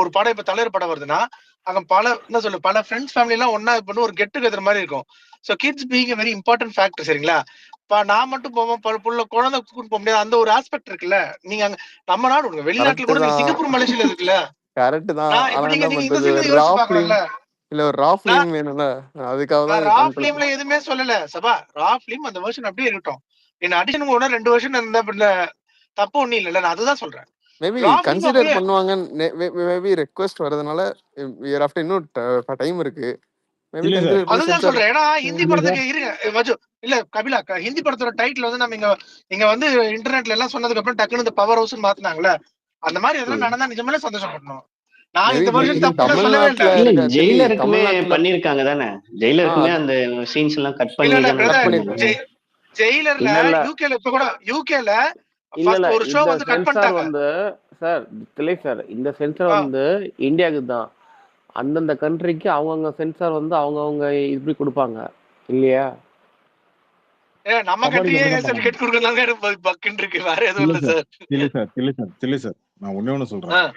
ஒரு படம் இப்ப தலைவர் படம் வருதுன்னா அங்க பல ஃப்ரெண்ட்ஸ் ஃபேமிலி எல்லாம் ஒன்னா பண்ணி ஒரு கெட் டுகெதர் மாதிரி இருக்கும். So kids being very important factor. சரிங்களா? நான் மட்டும் போவோம், குழந்தை கூட்டு போக முடியாது. அந்த ஒரு ஆஸ்பெக்ட் இருக்குல்ல. நீங்க அங்க நம்ம நாடு விடுங்க, வெளிநாட்டுல கூட நீங்க சிங்கப்பூர் மலேசியால இருக்குல்ல. கரெக்ட் தான். இப்ப ஆனா நீங்க என்ன இந்த பண்றது, சைடுல யோசிச்சு பாக்கலாம்ல. இல்ல ஒரு ரா ஃபிலிம் வேணும்ல, அதுக்காக தான் ரா ஃபிலிம்ல எதுவுமே சொல்லல சபா. ரா ஃபிலிம் அந்த வெர்ஷன் அப்படியே இருக்கட்டும். என்ன அடிஷன் ஒண்ணு 2 வருஷம் இருந்தா தப்பு ஒண்ணும் இல்ல. நான் அதுதான் சொல்றேன். மேபி கன்சிடர் பண்ணுவாங்க. மேபி ரெக்வெஸ்ட் வரதுனால ஆஃப்டர் இன்னும் டைம் இருக்கு. மேபி கன்சிடர் பண்ணி அதுதான் சொல்றேன். ஏன்னா ஹிந்தி படத்துக்கு இருங்க மஜு, இல்ல கபிலா, ஹிந்தி படத்தோட டைட்டில் வந்து நம்ம இங்க வந்து இன்டர்நெட்ல எல்லாம் சொன்னதுக்கு அப்புறம் டக்குனு இந்த பவர் ஹவுஸ் மாத்தினாங்கல்ல. அந்த மாதிரி எதெல்லாம் நடந்தா நிஜமாலே சந்தோஷப்படணும். நான் இந்த வருஷம் தப்பு சொல்லவே இல்லை. ஜெயிலருக்குமே பண்ணிருக்காங்க தானே? ஜெயிலருக்குமே அந்த சீன்ஸ் எல்லாம் கட் பண்ணி ஜெயிலர்ல யூகேல இப்ப கூட யூகேல ஒரு ஷோ வந்து கட் பண்ணிட்டாங்க. வந்து சார் திலை சார், இந்த சென்சார் வந்து இந்தியாவுக்கு தான். அந்தந்த கண்ட்ரிக்கு அவங்கவுங்க சென்சார் வந்து அவங்கவுங்க இப்படி கொடுப்பாங்க இல்லையா? நம்ம கண்ட்ரியே சர்டிபிகேட் கொடுக்கறதாங்க பக்குன்னு இருக்கு. வேற எதுவும் இல்ல சார். தில்லி சார், நான் ஒண்ணு சொல்றேன்.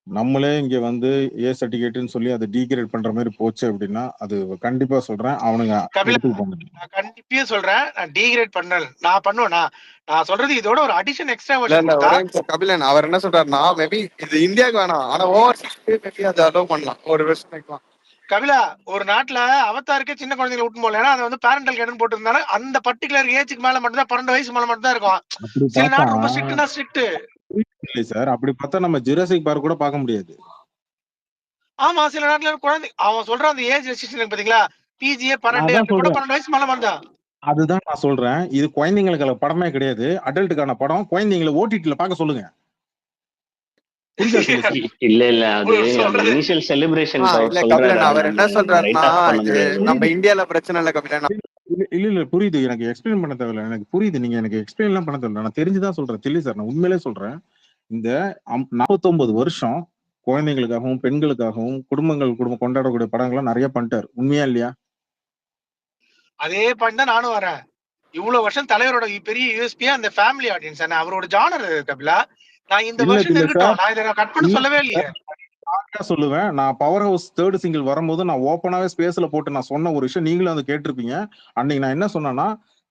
நம்மளே இங்க வந்து ஏ சர்டிபிகேட்னு சொல்லி அதை டீகிரேட் பண்ற மாதிரி போச்சு அப்படின்னா அது கண்டிப்பா சொல்றேன் அவனுங்க கண்டிப்பா சொல்றேன். நான் டீகிரேட் பண்ணல, நான் பண்ணுவேனா? நான் சொல்றது இதோட ஒரு அடிஷன் எக்ஸ்ட்ரா வெர்ஷன். கபிலன் அவர் என்ன சொல்றாருன்னா, மேபி இது இந்தியாவுக்கு வேணாம், ஆனா ஓவர்சீஸ் மேபி அதை அலோவ் பண்ணலாம், ஒரு வெர்ஷன் வைக்கலாம். கபிலா, ஒரு நாட்டுல அவதாருக்கே சின்ன குழந்தைங்களை விட்டு போல, ஏன்னா அதை வந்து பேரண்டல் கைடன் போட்டிருந்தாலும் அந்த பர்டிகுலர் ஏஜுக்கு மேல மட்டும் தான், 12 வயசு மேல மட்டும் தான் இருக்கும். அப்படி சில பார்த்தா நாடு ரொம்ப ஸ்ட்ரிக்ட்னா ஸ்ட்ரிக்ட். இல்லை சார், அப்படி பார்த்தா நம்ம ஜுராசிக் பார்க் கூட பார்க்க முடியாது. ஆமா, சில நாட்டுல குழந்தை அவன் சொல்ற அந்த ஏஜ் ரெஸ்ட்ரிக்ஷன் பாத்தீங்களா, பிஜிஏ 12 அதான் அப்படி கூட சொல்றேன், 12 வயசு மேல மட்டும். அதுதான் நான் சொல்றேன். இது குழந்தைங்களுக்கான படமே கிடையாது, அடல்ட்டுக்கான படம். குழந்தைங்களை ஓடிடில பார்க்க சொல்லுங்க. புரிஞ்சா சொல்லு சார். இல்ல அது அந்த இனிஷியல் செலிப்ரேஷன் இல்ல அவர் கபிலன், சொல்றாரு, அவர் என்ன அதை சொல்றாருன்னா, ரைட் ஆஃப் பண்ண இது முடியாது. நம்ம இந்தியால பிரச்சனை இல்ல கபிலன். இல்ல புரியுது, எனக்கு எக்ஸ்பிளைன் பண்ண தேவையில்ல, எனக்கு புரியுது. நீங்க எனக்கு எக்ஸ்பிளைன் எல்லாம் பண்ண தேவையில்ல, நான் தெரிஞ்சுதான் சொல்றேன். தெரியல சார், நான் உண்மையிலே சொல்றேன். இந்த 49 வருஷம் குழந்தைங்களுக்காகவும் பெண்களுக்காகவும் குடும்பம் கொண்டாடக்கூடிய படங்கள்லாம் நிறைய பண்ணிட்டாரு. உண்மையா இல்லையா? அதே பாயிண்ட் தான் நானும் வரேன். இவ்வளவு வருஷம் தலைவரோட பெரிய யூஎஸ்பியா அந்த ஃபேமிலி ஆடியன்ஸ், அவரோட ஜானர் கபிலா. நான் இந்த வருஷம் இருக்கட்டும், நான் இதை கட் பண்ண சொல்லவே இல்லையே. சொல்லுவேன், நான் பவர் ஹவுஸ் 3rd சிங்கிள் வரும்போது நான் ஓப்பனாவே ஸ்பேஸ்ல போட்டு நான் சொன்ன ஒரு விஷயம் நீங்களும் அதை கேட்டிருப்பீங்க. அன்னைக்கு நான் என்ன சொன்னேன்னா,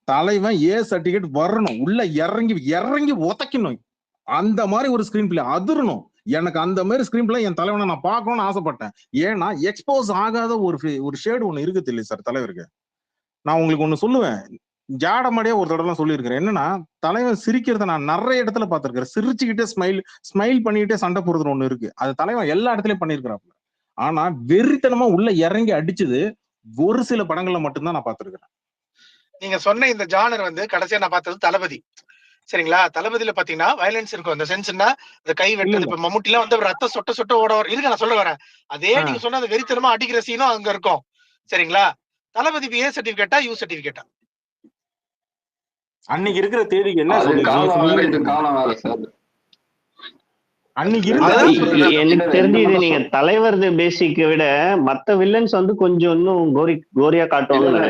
தலைவன் ஏ சர்டிபிகேட் வரணும், உள்ள இறங்கி உதைக்கணும், அந்த மாதிரி ஒரு ஸ்கிரீன் பிளே அதிரணும். எனக்கு அந்த மாதிரி ஸ்கிரீன் பிளே என் தலைவனை நான் பார்க்கணும்னு ஆசைப்பட்டேன். ஏன்னா எக்ஸ்போஸ் ஆகாத ஒரு ஷேடு ஒண்ணு இருக்குது இல்லை சார் தலைவருக்கு. நான் உங்களுக்கு ஒண்ணு சொல்லுவேன், ஜாடமாடியா ஒரு தடவை சொல்லியிருக்கிறேன். என்னன்னா, தலைவன் சிரிக்கிறத நான் நிறைய இடத்துல பார்த்திருக்கிறேன். சிரிச்சுக்கிட்டே ஸ்மைல் பண்ணிக்கிட்டே சண்டை போடுறது ஒண்ணு இருக்கு. அது தலைவன் எல்லா இடத்துலயும் பண்ணிருக்கிறாப்ல. ஆனா வெறித்தனமா உள்ள இறங்கி அடிச்சது ஒரு சில படங்கள்ல மட்டும்தான் நான் பார்த்திருக்கிறேன். நீங்க சொன்ன இந்த ஜானர் வந்து கடைசியா நான் பார்த்தது தளபதி. சரிங்களா? தளபதியில பாத்தீங்கன்னா வயலன்ஸ் இருக்கும். அந்த சென்ஸ்னா இந்த கை வெட்டுறது, இப்ப மம்முட்டி எல்லாம் வந்து ரத்தம் சொட்ட ஓட இருக்கு. நான் சொல்ல வரேன், அதே நீங்க சொன்ன அந்த வெறித்தனமா அடிக்கிற சீனும் அங்க இருக்கும். சரிங்களா? தளபதி ஏ சர்டிபிகேட்டா யூ சர்டிபிகேட்டா? அன்னைக்கு இருக்கிற தேதிக்கு என்ன அன்னைக்கு எனக்கு தெரிஞ்சு இது நீங்க தலைவர் பேசிக்கை விட மத்த வில்லன்ஸ் வந்து கொஞ்சம் இன்னும் கோரியா காட்டுவாங்க.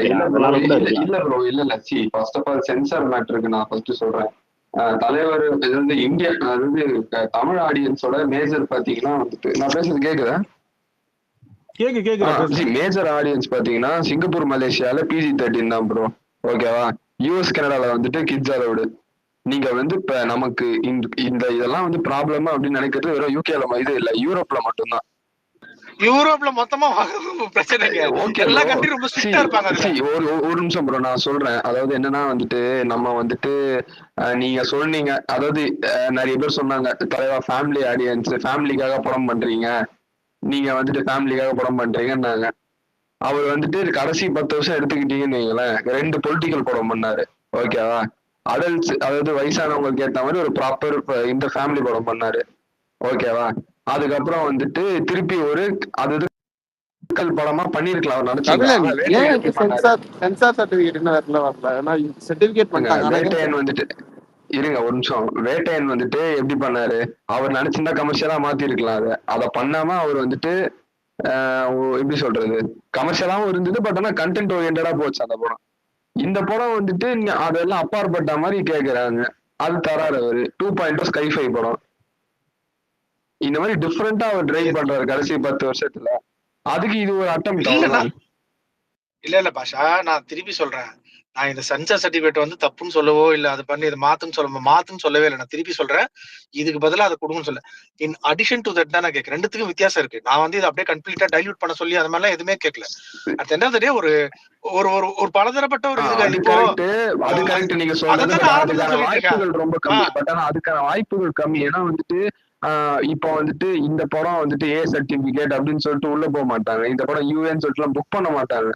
இல்ல ப்ரோ, இல்ல see first of all censor மேட்டருக்கு நான் ஃபர்ஸ்ட் சொல்றேன். தலைவர் இது வந்து இந்தியா, அதாவது தமிழ் ஆடியன்ஸோட மேஜர் பாத்தீங்கன்னா வந்துட்டு, நான் பேசுறது கேக்குதா? மேஜர் ஆடியன்ஸ் பாத்தீங்கன்னா சிங்கப்பூர் மலேசியால PG-13 தான் ப்ரோ. ஓகேவா? யூஎஸ் கனடால வந்துட்டு கிட்ஸ் அலவுடு. நீங்க வந்து இப்ப நமக்கு இந்த இதெல்லாம் வந்து ப்ராப்ளம் அப்படின்னு நினைக்கிறது வெறும் யூகேல இது இல்ல, யூரோப்ல மட்டும்தான். யூரோப்ல மொத்தமா பிரச்சனை. எல்லா கண்ட்ரி ரொம்ப ஸ்ட்ரிக்ட்டா இருப்பாங்க. ஒரு நிமிஷம் ப்ரோ, நான் சொல்றேன். அதாவது என்னன்னா வந்துட்டு நம்ம வந்துட்டு நீங்க சொன்னீங்க, அதாவது நிறைய பேர் சொன்னாங்க தலைவா ஃபேமிலி ஆடியன்ஸ், ஃபேமிலிக்காக படம் பண்றீங்க, நீங்க வந்துட்டு ஃபேமிலிக்காக படம் பண்றீங்கன்னாங்க. அவர் வந்துட்டு கடைசி 10 வருஷம் எடுத்துக்கிட்டீங்கன்னு வைங்களேன், 2 பொலிட்டிக்கல் படம் பண்ணாரு. ஓகேவா? அடல்ட்ஸ், அதாவது வயசானவங்களுக்கு ஏற்ற மாதிரி ஒரு ப்ராப்பர் இந்த ஃபேமிலி படம் பண்ணாரு. ஓகேவா? அதுக்கப்புறம் வந்துட்டு திருப்பி ஒரு அது படமா பண்ணிருக்கலாம் அவர் நினைச்சாங்க. வேட்டையன் வந்துட்டு இருங்க ஒரு நிமிஷம், வேட்டையன் வந்துட்டு எப்படி பண்ணாரு, அவர் நினைச்சிருந்தா கமர்ஷியலா மாத்தி இருக்கலாம். அதை பண்ணாம அவர் வந்துட்டு எப்படி சொல்றது, கமர்ஷியலாவும் இருந்தது, பட் ஆனா கண்டென்ட் ஓரியன்டா போச்சு அந்த படம். இந்த படம் வந்துட்டு அதெல்லாம் அப்பாற்பட்ட மாதிரி கேக்குறாங்க, அது தராரு அவரு. 2.0 ஸ்கைஃபை படம் இந்த மாதிரி டிஃபரெண்டா அவர் டிரைவ் பண்றாரு கடைசி 10 வருஷத்துல. அதுக்கு இது ஒரு அட்டம். இல்ல பாஷா, நான் திருப்பி சொல்றேன், நான் இந்த சென்சார் சர்டிபிகேட் வந்து தப்புன்னு சொல்லவோ இல்ல அது பண்ணி இதை மாத்துன்னு சொல்லவே இல்லை. நான் திருப்பி சொல்றேன், இதுக்கு பதிலா அதை கொடுங்கன்னு சொல்ல. இன் அடிஷன் டு தட் தான் நான் கேட்கிறேன். ரெண்டுத்துக்கும் வித்தியாசம் இருக்கு. நான் வந்து இதை அப்படியே கம்ப்ளீட்டா டைல்யூட் பண்ண சொல்லி அது மாதிரிலாம் எதுவுமே கேட்கல. அட் எண்ட் ஆஃப் தி டே ஒரு ஒரு பலதரப்பட்ட ஒரு இது. அது கரெக்ட் நீங்க சொல்றது, அதுக்கான வாய்ப்புகள் ரொம்ப கம்மி. பட் ஆனா அதுக்கான வாய்ப்புகள் கம்மி. ஏன்னா வந்துட்டு இப்போ வந்துட்டு இந்த படம் வந்துட்டு ஏ சர்டிபிகேட் அப்படின்னு சொல்லிட்டு உள்ள போக மாட்டாங்க. இந்த படம் யூஏன்னு சொல்லிட்டு எல்லாம் புக் பண்ண மாட்டாங்க.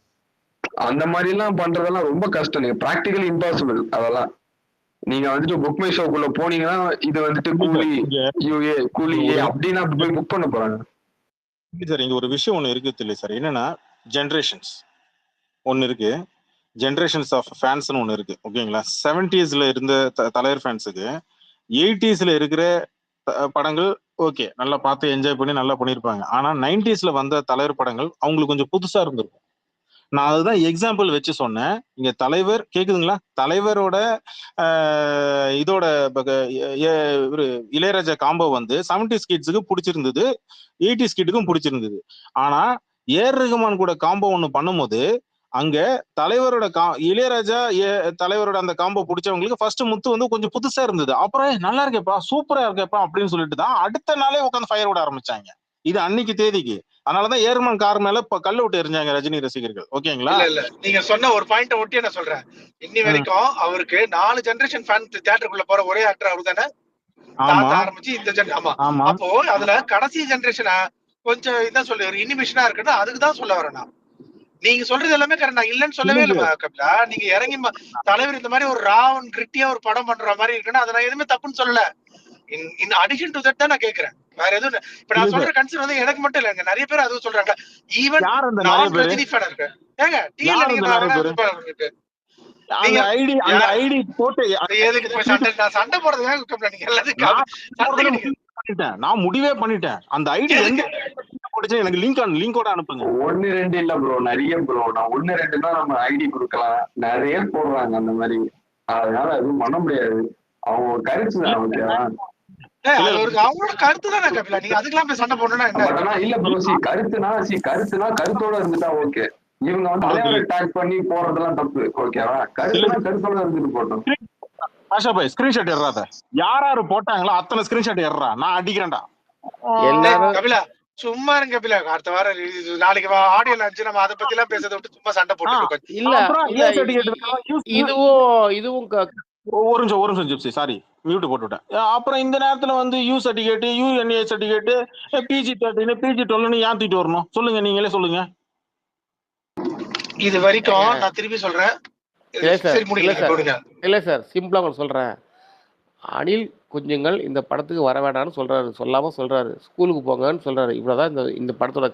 அந்த மாதிரி எல்லாம் பண்றதெல்லாம் ரொம்ப கஷ்டம். நீங்க பிராக்டிகலி இம்பாசிபிள். அதெல்லாம் நீங்க வந்துட்டு புக் மை ஷோக்குள்ள போனீங்கன்னா இது வந்துட்டு கூலி யூஏ கூலி ஏ அப்படின்னு அப்படி போய் புக் பண்ண போறாங்க. சார் இங்க ஒரு விஷயம் ஒண்ணு இருக்கு இல்லை சார், என்னன்னா ஜென்ரேஷன்ஸ் ஒன்னு இருக்கு, ஜென்ரேஷன்ஸ் ஆஃப் ஃபேன்ஸ்னு ஒண்ணு இருக்கு. ஓகேங்களா? 70s இருந்த தலைவர் ஃபேன்ஸுக்கு 80s இருக்கிற படங்கள் ஓகே நல்லா பார்த்து என்ஜாய் பண்ணி நல்லா பண்ணியிருப்பாங்க. ஆனா 90s வந்த தலைவர் படங்கள் அவங்களுக்கு கொஞ்சம் புதுசா இருந்திருக்கும். நான் அதுதான் எக்ஸாம்பிள் வச்சு சொன்னேன். இங்க தலைவர் கேக்குதுங்களா, தலைவரோட இதோட இளையராஜா காம்போ வந்து 70s கிட்ஸுக்கு பிடிச்சிருந்தது, 80s கிட்டுக்கும் பிடிச்சிருந்தது. ஆனா ஏர் ரஹ்மான் கூட காம்போ ஒண்ணு பண்ணும்போது அங்க தலைவரோட இளையராஜா தலைவரோட அந்த காம்போ பிடிச்சவங்களுக்கு ஃபர்ஸ்ட் முத்து வந்து கொஞ்சம் புதுசா இருந்தது. அப்புறம் நல்லா இருக்கேப்பா, சூப்பரா இருக்கேப்பா அப்படின்னு சொல்லிட்டு தான் அடுத்த நாளே உட்காந்து ஃபயர் விட ஆரம்பிச்சாங்க. இது அன்னைக்கு தேதிக்கு. அதனாலதான் ஏர்மன் கார் மேல இப்ப கல்லு விட்டு எரிஞ்சாங்க ரஜினி ரசிகர்கள். ஓகேங்களா? இல்ல நீங்க சொன்ன ஒரு பாயிண்ட் ஒட்டியே நான் சொல்றேன். இன்னி வரைக்கும் அவருக்கு 4 ஜெனரேஷன் ஃபேன் தியேட்டருக்குள்ள போற ஒரே ஆக்டர் அவரு தானே. தாத்தா ஆரம்பிச்சு இந்த ஆமா. அப்போ அதுல கடைசி ஜெனரேஷனா கொஞ்சம் இதான் சொல்லு ஒரு இனிமேஷனா இருக்குன்னா அதுக்குதான் சொல்ல வரேன் நான். நீங்க சொல்றது எல்லாமே கரெக்ட். நான் இல்லன்னு சொல்லவே இல்லை கபிலா. நீங்க இறங்கி தலைவர் இந்த மாதிரி ஒரு ராவன் கிரிட்டியா ஒரு படம் பண்ற மாதிரி இருக்குன்னா அதை நான் எதுவுமே தப்புன்னு சொல்லல. இந்த அடிஷன் டு தட் தான் நான் கேக்குறேன். வேற எதுவும் இப்ப நான் சொல்ற கன்சர்ன் வந்து எனக்கு மட்டும் இல்லங்க, நிறைய பேர் அதுவும் சொல்றாங்க. ஈவன் நான் ரஜினி ஃபேன் இருக்கேன். ஏங்க டிஎல்ல நீங்க இருக்கு அந்த ஐடி போட்டு எதுக்கு போய் சண்டை போடுறது? நீங்க எல்லாத்துக்கும் நான் முடிவே பண்ணிட்டேன். அந்த ஐடி எங்க போட்டுச்சு எனக்கு லிங்கோட அனுப்புங்க. 1 2 இல்ல ப்ரோ, நிறைய ப்ரோ. நான் 1 2 தான் நம்ம ஐடி கொடுக்கலாம், நிறைய போடுறாங்க அந்த மாதிரி. அதனால எதுவும் பண்ண முடியாது. அவங்க கருத்து தான். ஓகேவா? அவங்களோட கருத்து தானே கபிலா. நீங்க அதுக்கெல்லாம் போய் சண்டை போடணும்னா என்ன? இல்ல ப்ரோ, கருத்தோட இருந்துட்டா ஓகே. இவங்க வந்து தலைவரை டாக் பண்ணி போறதெல்லாம் தப்பு. ஓகேவா? கருத்தோட இருந்துட்டு போட்டோம். ஆஷா பாய் ஸ்கிரீன்ஷாட் ஏறாத. யாராரு போட்டாங்களோ அத்தனை ஸ்கிரீன்ஷாட் ஏறா, நான் அடிக்கிறேன்டா. கபிலா சும்மா இருங்க கபிலா. அடுத்த வாரம் நாளைக்கு ஆடியோ லான்ச் நம்ம அதை பத்தி எல்லாம் பேசுறத விட்டு சும்மா சண்டை போட்டு இதுவும் ஒரு நிமிஷம் ஜிப்சி, சாரி மியூட் போட்டுவிட்டேன். அப்புறம் இந்த நேரத்துல வந்து you certificate, யூஎன்ஏ certificate, PG13 PG12 ஏன் தூக்கிட்டு வரணும் சொல்லுங்க, நீங்களே சொல்லுங்க. இது வரைக்கும் நான் திருப்பி சொல்றேன். இல்ல சார், சிம்பிளா உங்களுக்கு சொல்றேன். அனில் குஞ்சுங்கள் இந்த படத்துக்கு வர வேண்டாம்னு சொல்றாரு, சொல்லாம சொல்றாரு. ஸ்கூலுக்கு போங்கன்னு சொல்றாரு. இவ்வளவுதான் இந்த படத்தோட